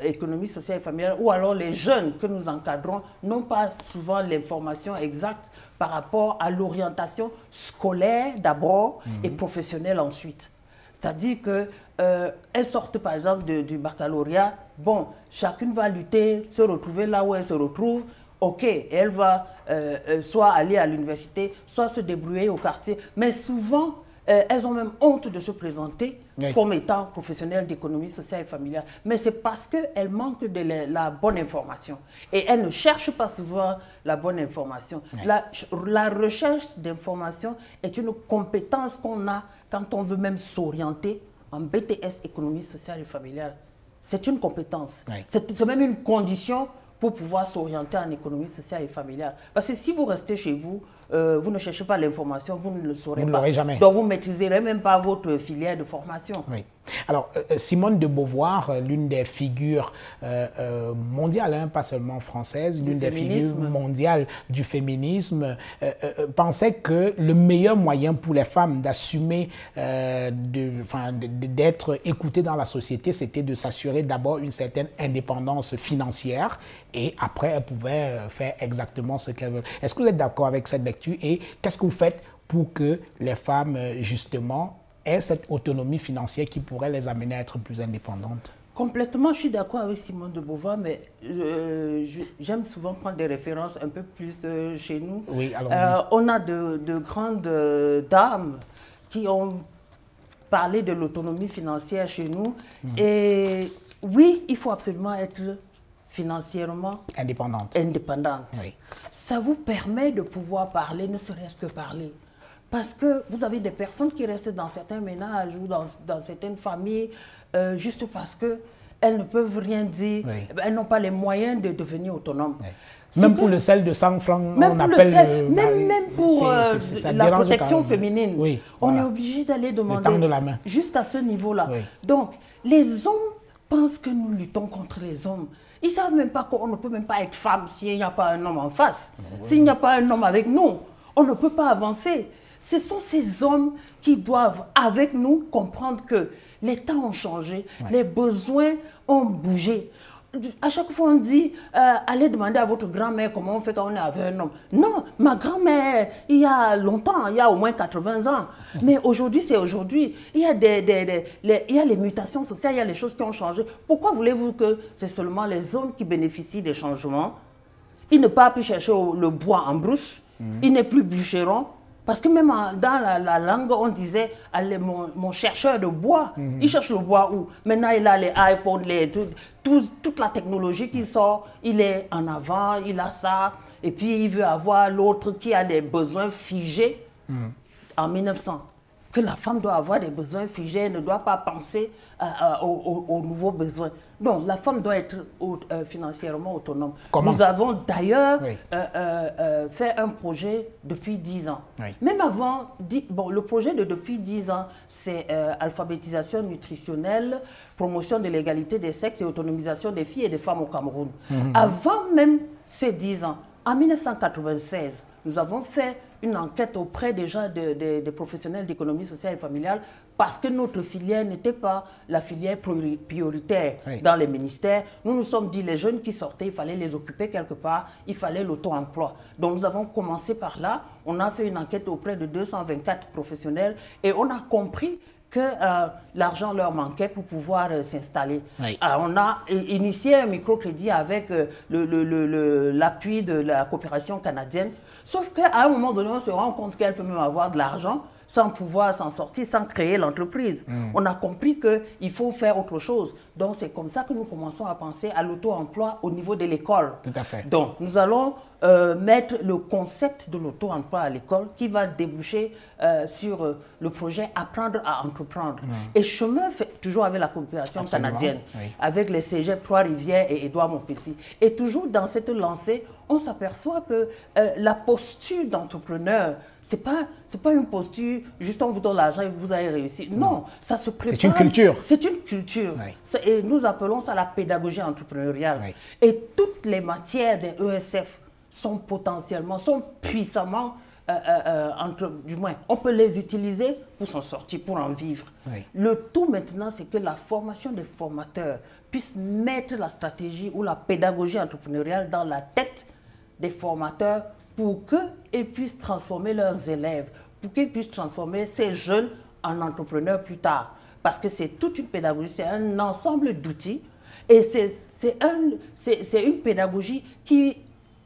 économie sociale et familiale, ou alors les jeunes que nous encadrons, n'ont pas souvent l'information exacte par rapport à l'orientation scolaire d'abord et professionnelle ensuite. C'est-à-dire qu'elles sortent par exemple du baccalauréat, bon, chacune va lutter, se retrouver là où elle se retrouve, ok, elle va soit aller à l'université, soit se débrouiller au quartier, mais souvent, elles ont même honte de se présenter comme étant professionnelles d'économie sociale et familiale. Mais c'est parce qu'elles manquent de la bonne information. Et elles ne cherchent pas souvent la bonne information. La recherche d'information est une compétence qu'on a quand on veut même s'orienter en BTS économie sociale et familiale. C'est une compétence. C'est même une condition pour pouvoir s'orienter en économie sociale et familiale. Parce que si vous restez chez vous, vous ne cherchez pas l'information, vous ne le saurez pas. Vous ne l'aurez jamais. Donc vous ne maîtriserez même pas votre filière de formation. Alors, Simone de Beauvoir, l'une des figures mondiales, pas seulement françaises, l'une des figures mondiales du féminisme, pensait que le meilleur moyen pour les femmes d'assumer, d'être écoutées dans la société, c'était de s'assurer d'abord une certaine indépendance financière et après, elles pouvaient faire exactement ce qu'elles veulent. Est-ce que vous êtes d'accord avec cette lecture et qu'est-ce que vous faites pour que les femmes, justement, est cette autonomie financière qui pourrait les amener à être plus indépendantes? Complètement, je suis d'accord avec Simone de Beauvoir, mais j'aime souvent prendre des références un peu plus chez nous. Oui, allons-y. On a de grandes dames qui ont parlé de l'autonomie financière chez nous. Et oui, il faut absolument être financièrement indépendante. Oui. Ça vous permet de pouvoir parler, ne serait-ce que parler. Parce que vous avez des personnes qui restent dans certains ménages ou dans certaines familles juste parce qu'elles ne peuvent rien dire, elles n'ont pas les moyens de devenir autonomes. Même pour le sel de 100 francs, même on appelle... même pour la protection féminine, on est obligé d'aller demander le temps de la main. Juste à ce niveau-là. Donc, les hommes pensent que nous luttons contre les hommes. Ils ne savent même pas qu'on ne peut même pas être femme s'il n'y a pas un homme en face. S'il n'y a pas un homme avec nous, on ne peut pas avancer. Ce sont ces hommes qui doivent, avec nous, comprendre que les temps ont changé, les besoins ont bougé. À chaque fois, on dit, allez demander à votre grand-mère comment on fait quand on est avec un homme. Non, ma grand-mère, il y a longtemps, il y a au moins 80 ans. Mais aujourd'hui, c'est aujourd'hui. Il y a il y a les mutations sociales, il y a les choses qui ont changé. Pourquoi voulez-vous que c'est seulement les hommes qui bénéficient des changements? Il ne peut plus chercher le bois en brousse, il n'est plus bûcheron. Parce que même dans la langue, on disait, allez, mon chercheur de bois, il cherche le bois où? Maintenant, il a les iPhones, toute la technologie qui sort, il est en avant, il a ça. Et puis, il veut avoir l'autre qui a des besoins figés en 1900. Que la femme doit avoir des besoins figés, elle ne doit pas penser aux nouveaux besoins. Donc, la femme doit être financièrement autonome. Comment? Nous avons d'ailleurs fait un projet depuis 10 ans. Même avant, le projet de depuis 10 ans, c'est alphabétisation nutritionnelle, promotion de l'égalité des sexes et autonomisation des filles et des femmes au Cameroun. Avant même ces 10 ans, en 1996, nous avons fait une enquête auprès déjà des professionnels d'économie sociale et familiale parce que notre filière n'était pas la filière prioritaire dans les ministères. Nous nous sommes dit les jeunes qui sortaient, il fallait les occuper quelque part, il fallait l'auto-emploi. Donc nous avons commencé par là, on a fait une enquête auprès de 224 professionnels et on a compris que l'argent leur manquait pour pouvoir s'installer. On a initié un microcrédit avec l'appui de la coopération canadienne. Sauf qu'à un moment donné, on se rend compte qu'elle peut même avoir de l'argent sans pouvoir s'en sortir, sans créer l'entreprise. On a compris qu'il faut faire autre chose. Donc, c'est comme ça que nous commençons à penser à l'auto-emploi au niveau de l'école. Tout à fait. Donc, nous allons mettre le concept de l'auto-emploi à l'école qui va déboucher sur le projet Apprendre à entreprendre. Et chemin fait toujours avec la coopération canadienne, avec les cégeps Trois-Rivières et Édouard Montpetit. Et toujours dans cette lancée, on s'aperçoit que la posture d'entrepreneur, c'est pas une posture, juste on vous donne l'argent et vous allez réussir. Non, ça se prépare. C'est une culture. C'est une culture. Et nous appelons ça la pédagogie entrepreneuriale. Et toutes les matières des ESF sont puissamment, du moins, on peut les utiliser pour s'en sortir, pour en vivre. Le tout maintenant, c'est que la formation des formateurs puisse mettre la stratégie ou la pédagogie entrepreneuriale dans la tête des formateurs pour qu'ils puissent transformer leurs élèves, pour qu'ils puissent transformer ces jeunes en entrepreneurs plus tard. Parce que c'est toute une pédagogie, c'est un ensemble d'outils et c'est une pédagogie qui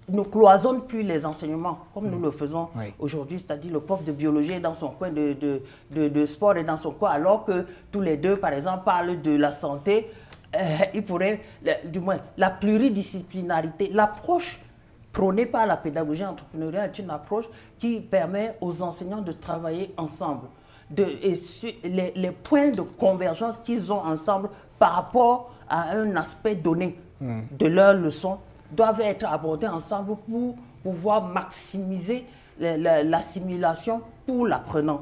ne cloisonne plus les enseignements comme nous le faisons aujourd'hui, c'est-à-dire le prof de biologie est dans son coin de sport est dans son coin, alors que tous les deux, par exemple, parlent de la santé. Il pourrait, du moins, la pluridisciplinarité, l'approche prônée par la pédagogie entrepreneuriale est une approche qui permet aux enseignants de travailler ensemble. Les points de convergence qu'ils ont ensemble par rapport à un aspect donné de leur leçon doivent être abordés ensemble pour pouvoir maximiser l'assimilation pour l'apprenant.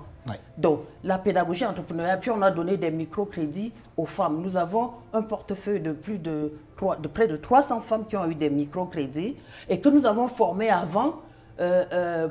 Donc, la pédagogie entrepreneuriale, puis on a donné des microcrédits aux femmes. Nous avons un portefeuille de près de 300 femmes qui ont eu des microcrédits et que nous avons formées avant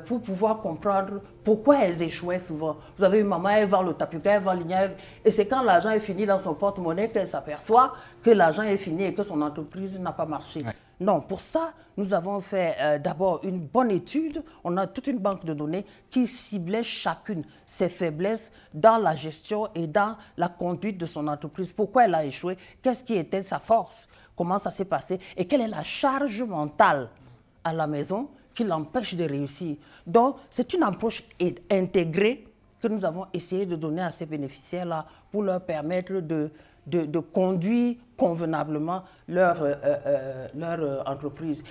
pour pouvoir comprendre pourquoi elles échouaient souvent. Vous avez une maman, elle vend le tapioca, elle vend l'igname, et c'est quand l'argent est fini dans son porte-monnaie qu'elle s'aperçoit que l'argent est fini et que son entreprise n'a pas marché. Ouais. Non, pour ça, nous avons fait d'abord une bonne étude. On a toute une banque de données qui ciblait chacune ses faiblesses dans la gestion et dans la conduite de son entreprise. Pourquoi elle a échoué? Qu'est-ce qui était sa force? Comment ça s'est passé? Et quelle est la charge mentale à la maison qui l'empêche de réussir? Donc, c'est une approche intégrée que nous avons essayé de donner à ces bénéficiaires-là pour leur permettre de conduire convenablement leur entreprise.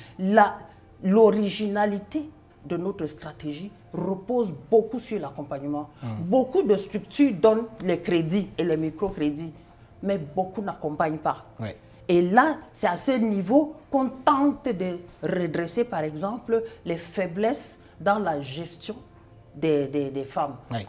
L'originalité de notre stratégie repose beaucoup sur l'accompagnement. Beaucoup de structures donnent les crédits et les microcrédits, mais beaucoup n'accompagnent pas. Ouais. Et là, c'est à ce niveau qu'on tente de redresser, par exemple, les faiblesses dans la gestion des femmes. Oui.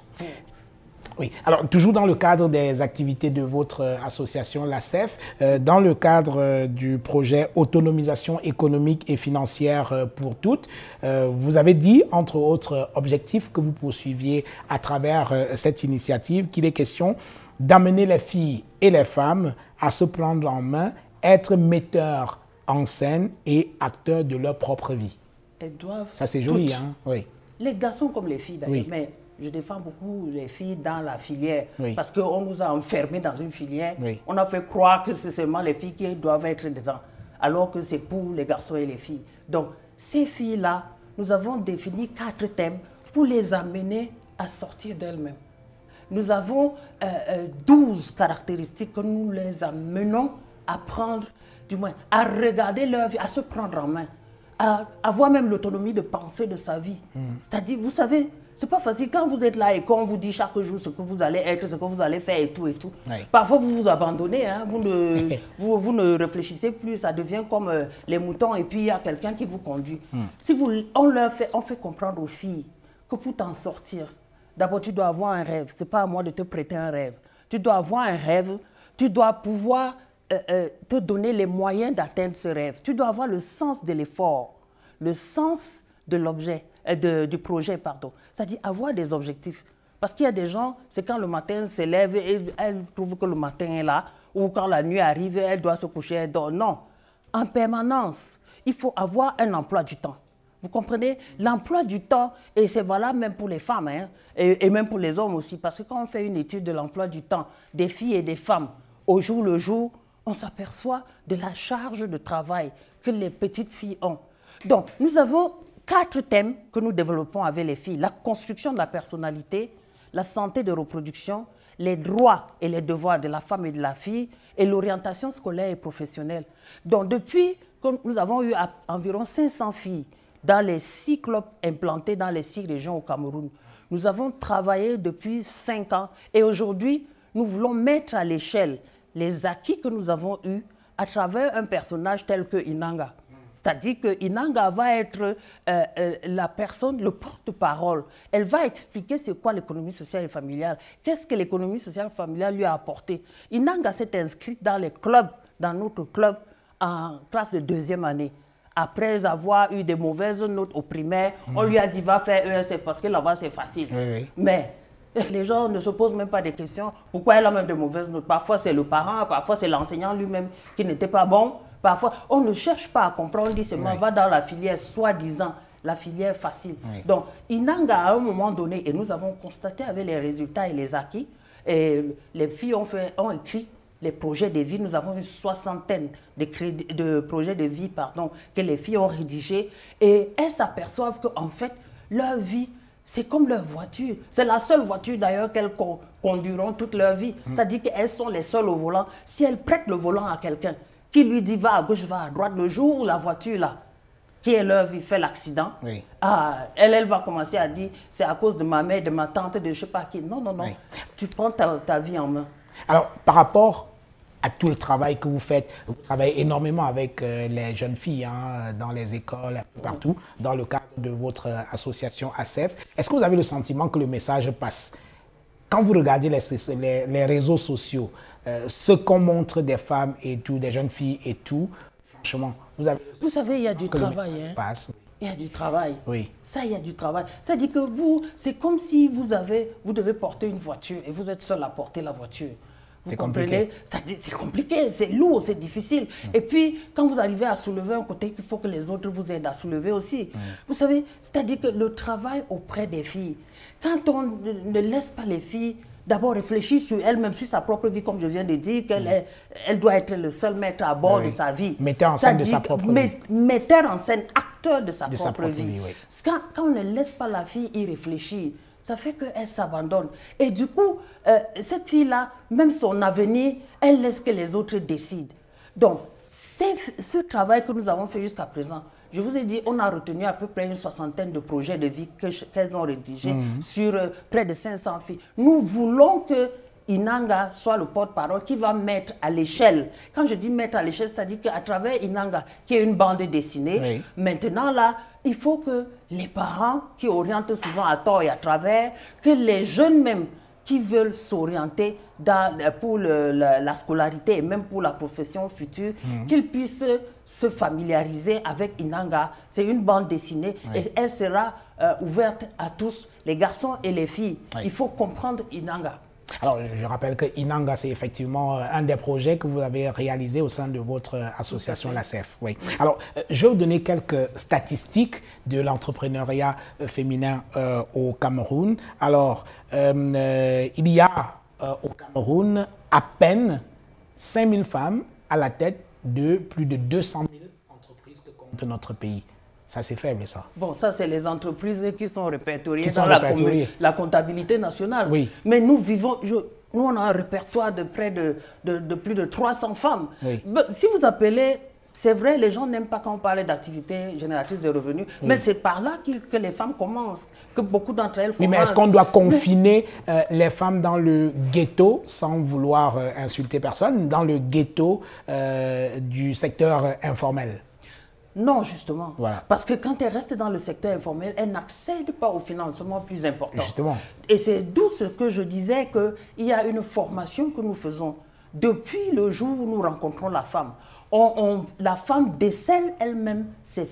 Oui, alors toujours dans le cadre des activités de votre association, la CEF, dans le cadre du projet Autonomisation économique et financière pour toutes, vous avez dit, entre autres objectifs que vous poursuiviez à travers cette initiative, qu'il est question d'amener les filles et les femmes à se prendre en main, être metteurs en scène et acteurs de leur propre vie. Elles doivent... Ça c'est joli, hein? Oui. Les garçons comme les filles d'ailleurs, oui. Mais je défends beaucoup les filles dans la filière, oui. Parce qu'on nous a enfermés dans une filière. Oui. On a fait croire que c'est seulement les filles qui doivent être dedans, alors que c'est pour les garçons et les filles. Donc, ces filles-là, nous avons défini 4 thèmes pour les amener à sortir d'elles-mêmes. Nous avons 12 caractéristiques que nous les amenons à prendre, du moins, à regarder leur vie, à se prendre en main, à avoir même l'autonomie de penser de sa vie. C'est-à-dire, vous savez, c'est pas facile quand vous êtes là et qu'on vous dit chaque jour ce que vous allez être, ce que vous allez faire et tout et tout. Oui. Parfois, vous vous abandonnez, hein, vous ne réfléchissez plus, ça devient comme les moutons et puis il y a quelqu'un qui vous conduit. Si on fait comprendre aux filles que pour t'en sortir, d'abord, tu dois avoir un rêve. Ce n'est pas à moi de te prêter un rêve. Tu dois avoir un rêve, tu dois pouvoir te donner les moyens d'atteindre ce rêve. Tu dois avoir le sens de l'effort, le sens de l'objet. Du projet, pardon. C'est-à-dire avoir des objectifs. Parce qu'il y a des gens, c'est quand le matin se lève et elle trouve que le matin est là, ou quand la nuit arrive, elle doit se coucher, elle dort. Non. En permanence, il faut avoir un emploi du temps. Vous comprenez? L'emploi du temps, et c'est valable même pour les femmes, hein, et même pour les hommes aussi, parce que quand on fait une étude de l'emploi du temps des filles et des femmes, au jour le jour, on s'aperçoit de la charge de travail que les petites filles ont. Donc, nous avons 4 thèmes que nous développons avec les filles. La construction de la personnalité, la santé de reproduction, les droits et les devoirs de la femme et de la fille et l'orientation scolaire et professionnelle. Donc depuis que nous avons eu environ 500 filles dans les 6 clubs implantés dans les 6 régions au Cameroun, nous avons travaillé depuis 5 ans et aujourd'hui, nous voulons mettre à l'échelle les acquis que nous avons eus à travers un personnage tel que Inanga. C'est-à-dire que Inanga va être la personne, le porte-parole. Elle va expliquer c'est quoi l'économie sociale et familiale. Qu'est-ce que l'économie sociale et familiale lui a apporté. Inanga s'est inscrite dans les clubs, dans notre club, en classe de 2e année. Après avoir eu des mauvaises notes au primaire, on lui a dit va faire ESF parce que là-bas c'est facile. Oui. Mais les gens ne se posent même pas des questions. Pourquoi elle a même de mauvaises notes? Parfois c'est le parent, parfois c'est l'enseignant lui-même qui n'était pas bon. Parfois, on ne cherche pas à comprendre, on dit seulement va dans la filière, soi-disant, la filière facile. Oui. Donc, Inanga, à un moment donné, et nous avons constaté avec les résultats et les acquis, et les filles ont écrit les projets de vie. Nous avons une 60aine de projets de vie que les filles ont rédigés. Et elles s'aperçoivent qu'en fait, leur vie, c'est comme leur voiture. C'est la seule voiture d'ailleurs qu'elles conduiront toute leur vie. C'est-à-dire qu'elles sont les seules au volant. Si elles prêtent le volant à quelqu'un, qui lui dit va à gauche, va à droite, le jour où la voiture là, qui est leur vie, fait l'accident, oui. Elle va commencer à dire c'est à cause de ma mère, de ma tante, de je ne sais pas qui. Non, non, non. Oui. Tu prends ta vie en main. Alors, par rapport à tout le travail que vous faites, vous travaillez énormément avec les jeunes filles dans les écoles, partout, dans le cadre de votre association ACEF. Est-ce que vous avez le sentiment que le message passe? Quand vous regardez les réseaux sociaux, ce qu'on montre des femmes et tout, des jeunes filles et tout, franchement, vous savez, il y a du travail. Hein. il y a du travail. Oui. Ça, il y a du travail. C'est-à-dire que vous, c'est comme si vous devez porter une voiture et vous êtes seul à porter la voiture. Vous comprenez? C'est compliqué, c'est lourd, c'est difficile. Et puis, quand vous arrivez à soulever un côté, il faut que les autres vous aident à soulever aussi. Vous savez, c'est-à-dire que le travail auprès des filles, quand on ne laisse pas les filles d'abord réfléchir sur elle-même, sur sa propre vie, comme je viens de dire, qu'elle elle doit être le seul maître à bord de sa vie. Metteur en scène de sa propre vie. Metteur en scène, acteur de sa propre vie. Oui. Quand on ne laisse pas la fille y réfléchir, ça fait qu'elle s'abandonne. Et du coup, cette fille-là, même son avenir, elle laisse que les autres décident. Donc, ce travail que nous avons fait jusqu'à présent, je vous ai dit, on a retenu à peu près une 60aine de projets de vie qu'elles ont rédigés sur près de 500 filles. Nous voulons que Inanga soit le porte-parole qui va mettre à l'échelle. Quand je dis mettre à l'échelle, c'est-à-dire qu'à travers Inanga, qui est une bande dessinée, maintenant là, il faut que les parents qui orientent souvent à tort et à travers, que les jeunes même qui veulent s'orienter pour la scolarité et même pour la profession future, qu'ils puissent se familiariser avec Inanga. C'est une bande dessinée et elle sera ouverte à tous, les garçons et les filles. Il faut comprendre Inanga. Alors, je rappelle que Inanga, c'est effectivement un des projets que vous avez réalisé au sein de votre association, la CEF. Oui. Alors, je vais vous donner quelques statistiques de l'entrepreneuriat féminin au Cameroun. Alors, il y a au Cameroun à peine 5000 femmes à la tête de plus de 200 000 entreprises que compte notre pays. Ça, c'est faible, ça. Bon, ça, c'est les entreprises qui sont répertoriées dans la comptabilité nationale. Oui. Mais nous vivons... Nous, on a un répertoire de près de plus de 300 femmes. Oui. Si vous appelez... C'est vrai, les gens n'aiment pas quand on parle d'activités génératrices de revenus, mais c'est par là que les femmes commencent, que beaucoup d'entre elles commencent. Oui, mais est-ce qu'on doit confiner les femmes dans le ghetto, sans vouloir insulter personne, dans le ghetto du secteur informel? Non, justement. Voilà. Parce que quand elles restent dans le secteur informel, elles n'accèdent pas au financement plus important. Justement. Et c'est d'où ce que je disais qu'il y a une formation que nous faisons. Depuis le jour où nous rencontrons la femme, la femme décèle elle-même ses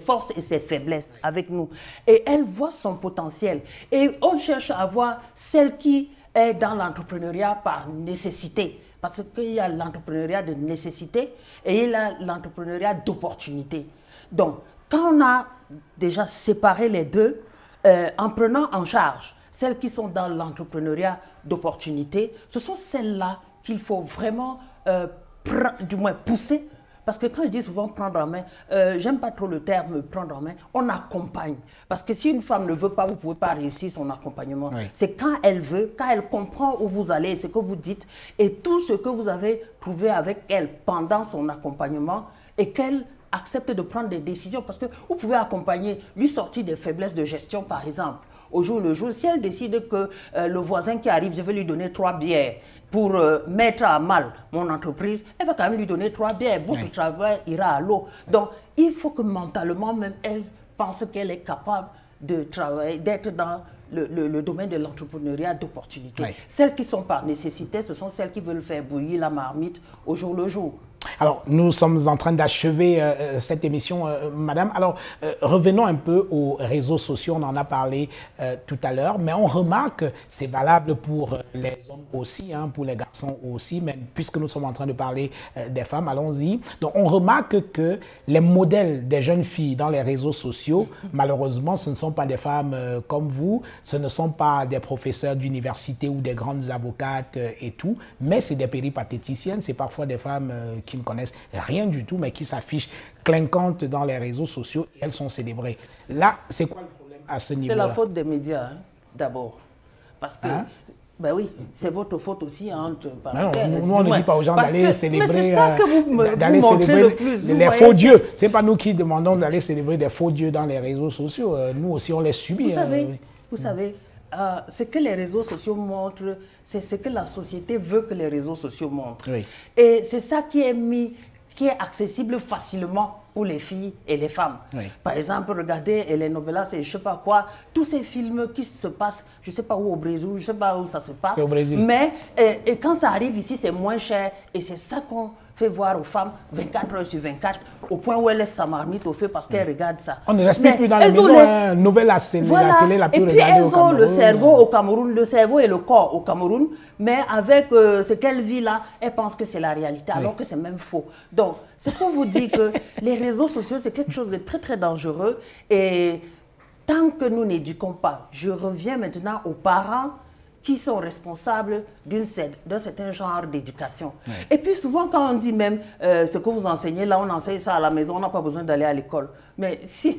forces et ses faiblesses avec nous. Et elle voit son potentiel. Et on cherche à voir celle qui est dans l'entrepreneuriat par nécessité. Parce qu'il y a l'entrepreneuriat de nécessité et il y a l'entrepreneuriat d'opportunité. Donc, quand on a déjà séparé les deux, en prenant en charge celles qui sont dans l'entrepreneuriat d'opportunité, ce sont celles-là qu'il faut vraiment du moins pousser. Parce que quand je dis souvent prendre en main, j'aime pas trop le terme prendre en main, on accompagne. Parce que si une femme ne veut pas, vous ne pouvez pas réussir son accompagnement. Oui. C'est quand elle veut, quand elle comprend où vous allez, ce que vous dites, et tout ce que vous avez trouvé avec elle pendant son accompagnement, et qu'elle accepte de prendre des décisions. Parce que vous pouvez accompagner, lui sortir des faiblesses de gestion, par exemple. Au jour le jour, si elle décide que le voisin qui arrive, je vais lui donner 3 bières pour mettre à mal mon entreprise, elle va quand même lui donner 3 bières. Votre travail ira à l'eau. Donc, il faut que mentalement, même elle pense qu'elle est capable de travailler, d'être dans le domaine de l'entrepreneuriat d'opportunité. Celles qui sont par nécessité, ce sont celles qui veulent faire bouillir la marmite au jour le jour. Alors, nous sommes en train d'achever cette émission, madame. Alors, revenons un peu aux réseaux sociaux, on en a parlé tout à l'heure, mais on remarque, c'est valable pour les hommes aussi, hein, pour les garçons aussi, mais puisque nous sommes en train de parler des femmes, allons-y. Donc, on remarque que les modèles des jeunes filles dans les réseaux sociaux, malheureusement, ce ne sont pas des femmes comme vous, ce ne sont pas des professeurs d'université ou des grandes avocates et tout, mais c'est des péripatéticiennes, c'est parfois des femmes qui ne connaissent rien du tout, mais qui s'affichent clinquantes dans les réseaux sociaux et elles sont célébrées. Là, c'est quoi le problème à ce niveau-là? C'est la faute des médias, hein, d'abord. Parce que, ben oui, c'est votre faute aussi. Hein, nous, on ne dit pas aux gens d'aller célébrer, c'est ça que vous célébrer le plus, les faux dieux. Ce n'est pas nous qui demandons d'aller célébrer des faux dieux dans les réseaux sociaux. Nous aussi, on les subit. Vous savez, ce que les réseaux sociaux montrent, c'est ce que la société veut que les réseaux sociaux montrent. Oui. Et c'est ça qui est accessible facilement pour les filles et les femmes. Oui. Par exemple, regardez les novelas et je ne sais pas quoi, tous ces films qui se passent, je ne sais pas où au Brésil, je ne sais pas où ça se passe. C'est au Brésil. Mais et quand ça arrive ici, c'est moins cher et c'est ça fait voir aux femmes 24 heures sur 24, au point où elle laisse sa marmite au feu parce qu'elle regarde ça. On ne respecte plus dans les maisons, nouvelle la télé la plus regardée au Cameroun. Et puis elles ont le cerveau au Cameroun, le cerveau et le corps au Cameroun, mais avec ce qu'elle vit là, elle pense que c'est la réalité, alors que c'est même faux. Donc, c'est pour vous dire que les réseaux sociaux, c'est quelque chose de très très dangereux et tant que nous n'éduquons pas, je reviens maintenant aux parents qui sont responsables d'un certain genre d'éducation. Oui. Et puis souvent, quand on dit même ce que vous enseignez, là, on enseigne ça à la maison, on n'a pas besoin d'aller à l'école. Mais s'il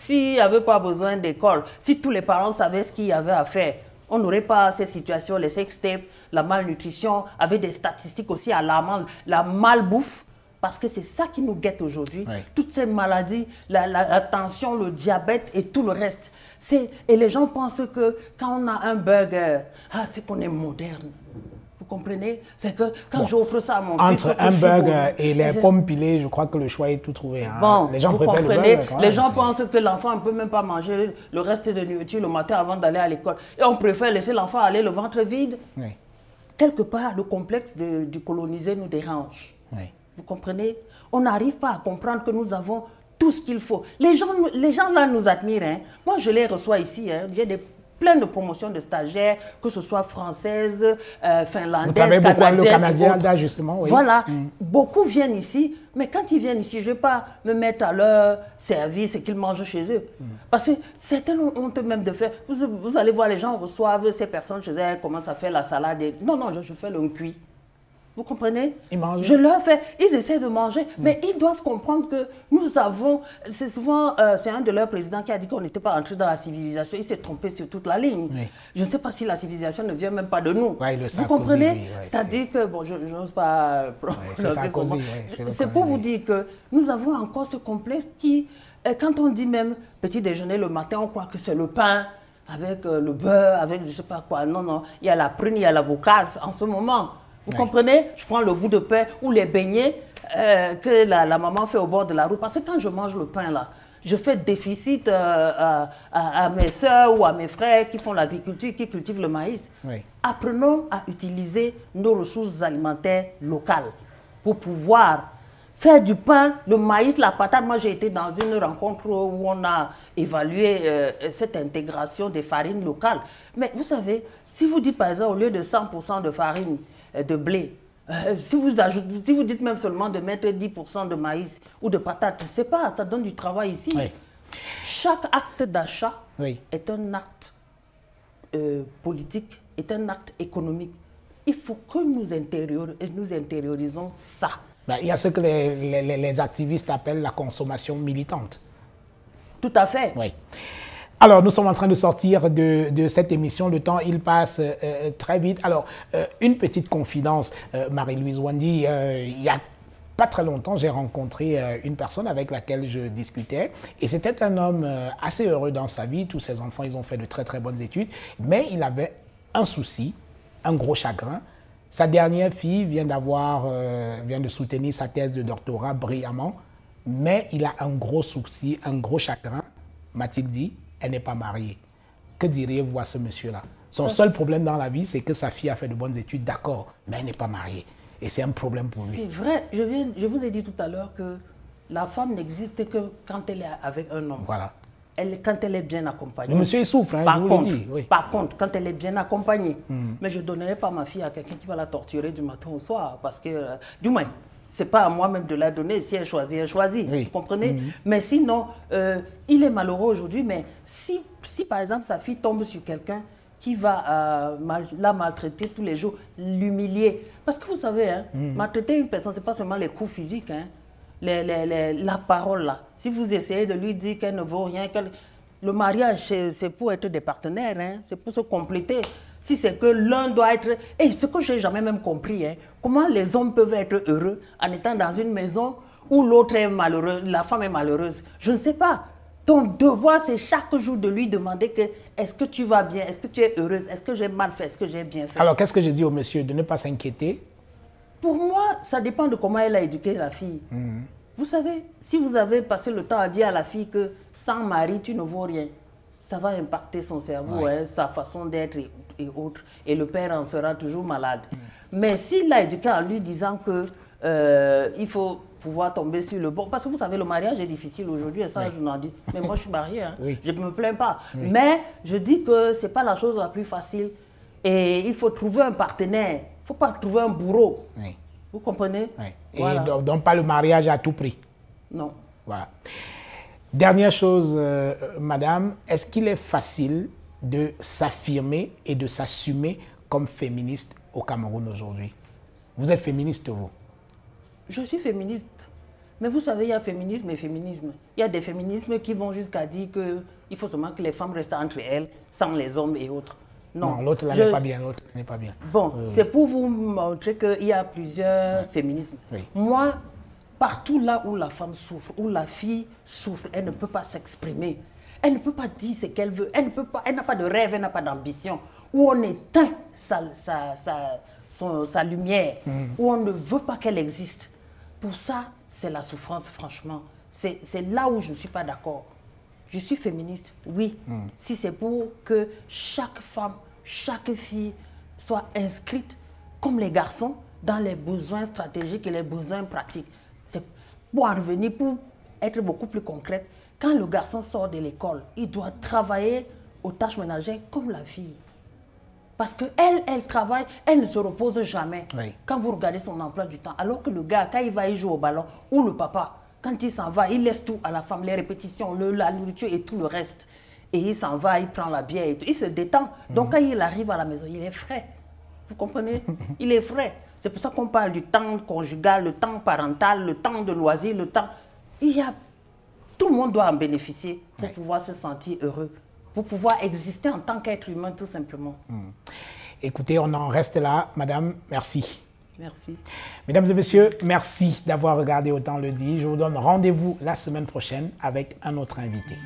n'y avait pas besoin d'école, si tous les parents savaient ce qu'il y avait à faire, on n'aurait pas ces situations, les sextapes, la malnutrition, avec des statistiques aussi alarmantes, la malbouffe. Parce que c'est ça qui nous guette aujourd'hui. Oui. Toutes ces maladies, la tension, le diabète et tout le reste. Et les gens pensent que quand on a un burger, c'est qu'on est moderne. Vous comprenez? C'est que quand j'offre ça à mon fils... Entre un burger et les pommes pilées, je crois que le choix est tout trouvé. Hein. Bon, les gens préfèrent comprenez, le burger. Les gens pensent que l'enfant ne peut même pas manger le reste de nourriture le matin avant d'aller à l'école. Et on préfère laisser l'enfant aller le ventre vide. Oui. Quelque part, le complexe du colonisé nous dérange. Oui. Vous comprenez? On n'arrive pas à comprendre que nous avons tout ce qu'il faut. Les gens là nous admirent. Hein. Moi, je les reçois ici. Hein. J'ai plein de promotions de stagiaires, que ce soit françaises, finlandaises, canadiennes. Vous travaillez beaucoup le Canadien, là, justement. Oui. Voilà. Beaucoup viennent ici. Mais quand ils viennent ici, je ne vais pas me mettre à leur service et qu'ils mangent chez eux. Parce que certains ont honte même de faire. Vous allez voir, les gens reçoivent ces personnes chez elles, commencent à faire la salade. Non, je fais le cuit. Vous comprenez? Je leur fais, ils essaient de manger, mais ils doivent comprendre que nous avons, c'est souvent, c'est un de leurs présidents qui a dit qu'on n'était pas entré dans la civilisation, il s'est trompé sur toute la ligne. Oui. Je ne sais pas si la civilisation ne vient même pas de nous. Ouais, vous comprenez? C'est-à-dire que, bon, je n'ose pas prononcer son nom. C'est pour vous dire que nous avons encore ce complexe qui, quand on dit même petit déjeuner le matin, on croit que c'est le pain avec le beurre, avec je ne sais pas quoi. Non, il y a la prune, il y a l'avocat en ce moment. Vous comprenez? Je prends le bout de pain ou les beignets que la maman fait au bord de la route. Parce que quand je mange le pain, là, je fais déficit à mes soeurs ou à mes frères qui font l'agriculture, qui cultivent le maïs. Oui. Apprenons à utiliser nos ressources alimentaires locales pour pouvoir faire du pain, le maïs, la patate. Moi, j'ai été dans une rencontre où on a évalué cette intégration des farines locales. Mais vous savez, si vous dites par exemple, au lieu de 100% de farine, de blé. Si vous dites même seulement de mettre 10% de maïs ou de patates, c'est pas, ça donne du travail ici. Oui. Chaque acte d'achat est un acte politique, est un acte économique. Il faut que nous intériorisons ça. Ben, il y a ce que les activistes appellent la consommation militante. Tout à fait. Oui. Alors, nous sommes en train de sortir de cette émission. Le temps, il passe très vite. Alors, une petite confidence, Marie-Louise Wandi. Il n'y a pas très longtemps, j'ai rencontré une personne avec laquelle je discutais. Et c'était un homme assez heureux dans sa vie. Tous ses enfants, ils ont fait de très, très bonnes études. Mais il avait un souci, un gros chagrin. Sa dernière fille vient de soutenir sa thèse de doctorat brillamment. Mais il a un gros souci, un gros chagrin, m'a-t-il dit. Elle n'est pas mariée. Que diriez-vous à ce monsieur-là? Son seul problème dans la vie, c'est que sa fille a fait de bonnes études, d'accord, mais elle n'est pas mariée. Et c'est un problème pour lui. C'est vrai. Je vous ai dit tout à l'heure que la femme n'existe que quand elle est avec un homme. Voilà. Quand elle est bien accompagnée. Le monsieur, il souffre, hein, je vous le dis. Oui. Par contre, quand elle est bien accompagnée, mais je ne donnerai pas ma fille à quelqu'un qui va la torturer du matin au soir, parce que, du moins, ce n'est pas à moi-même de la donner. Si elle choisit, elle choisit. Oui. Vous comprenez? Mais sinon, il est malheureux aujourd'hui. Mais si, par exemple, sa fille tombe sur quelqu'un qui va la maltraiter tous les jours, l'humilier. Parce que vous savez, hein, maltraiter une personne, ce n'est pas seulement les coups physiques. Hein, la parole, là. Si vous essayez de lui dire qu'elle ne vaut rien, le mariage, c'est pour être des partenaires. Hein, c'est pour se compléter. Si c'est que l'un doit être... Et ce que je n'ai jamais même compris, hein, comment les hommes peuvent être heureux en étant dans une maison où l'autre est malheureuse, la femme est malheureuse. Je ne sais pas. Ton devoir, c'est chaque jour de lui demander que est-ce que tu vas bien, est-ce que tu es heureuse, est-ce que j'ai mal fait, est-ce que j'ai bien fait. Alors, qu'est-ce que je dis au monsieur? De ne pas s'inquiéter? Pour moi, ça dépend de comment elle a éduqué la fille. Vous savez, si vous avez passé le temps à dire à la fille que sans mari, tu ne vaux rien, ça va impacter son cerveau, hein, sa façon d'être et autres. Et le père en sera toujours malade. Mais s'il l'a éduqué en lui disant que il faut pouvoir tomber sur le bon. Parce que vous savez, le mariage est difficile aujourd'hui, et ça, je n'en dis. Mais moi, je suis mariée, hein. Je ne me plains pas. Mais je dis que ce n'est pas la chose la plus facile. Et il faut trouver un partenaire. Il ne faut pas trouver un bourreau. Vous comprenez? Voilà. Et donc, pas le mariage à tout prix. Non. Voilà. Dernière chose, madame, est-ce qu'il est facile de s'affirmer et de s'assumer comme féministe au Cameroun aujourd'hui? Vous êtes féministe, vous? Je suis féministe. Mais vous savez, il y a féminisme et féminisme. Il y a des féminismes qui vont jusqu'à dire qu'il faut seulement que les femmes restent entre elles, sans les hommes et autres. Non, l'autre là n'est pas bien. L'autre n'est pas bien. Bon, c'est pour vous montrer qu'il y a plusieurs féminismes. Moi, partout là où la femme souffre, où la fille souffre, elle ne peut pas s'exprimer. Elle ne peut pas dire ce qu'elle veut. Elle n'a pas de rêve, elle n'a pas d'ambition. Où on éteint sa lumière, où on ne veut pas qu'elle existe. Pour ça, c'est la souffrance, franchement. C'est là où je ne suis pas d'accord. Je suis féministe, oui, si c'est pour que chaque femme, chaque fille soit inscrite, comme les garçons, dans les besoins stratégiques et les besoins pratiques. C'est pour en revenir, pour être beaucoup plus concrète, quand le garçon sort de l'école, il doit travailler aux tâches ménagères comme la fille. Parce qu'elle, elle travaille, elle ne se repose jamais. Quand vous regardez son emploi du temps, alors que le gars, quand il va y jouer au ballon, ou le papa, quand il s'en va, il laisse tout à la femme, les répétitions, la nourriture et tout le reste. Et il s'en va, il prend la bière et tout, il se détend. Donc quand il arrive à la maison, il est frais. Vous comprenez? Il est frais. C'est pour ça qu'on parle du temps conjugal, le temps parental, le temps de loisir, le temps... Tout le monde doit en bénéficier pour pouvoir se sentir heureux, pour pouvoir exister en tant qu'être humain, tout simplement. Écoutez, on en reste là. Madame, merci. Merci. Mesdames et messieurs, merci d'avoir regardé Autant le dit. Je vous donne rendez-vous la semaine prochaine avec un autre invité.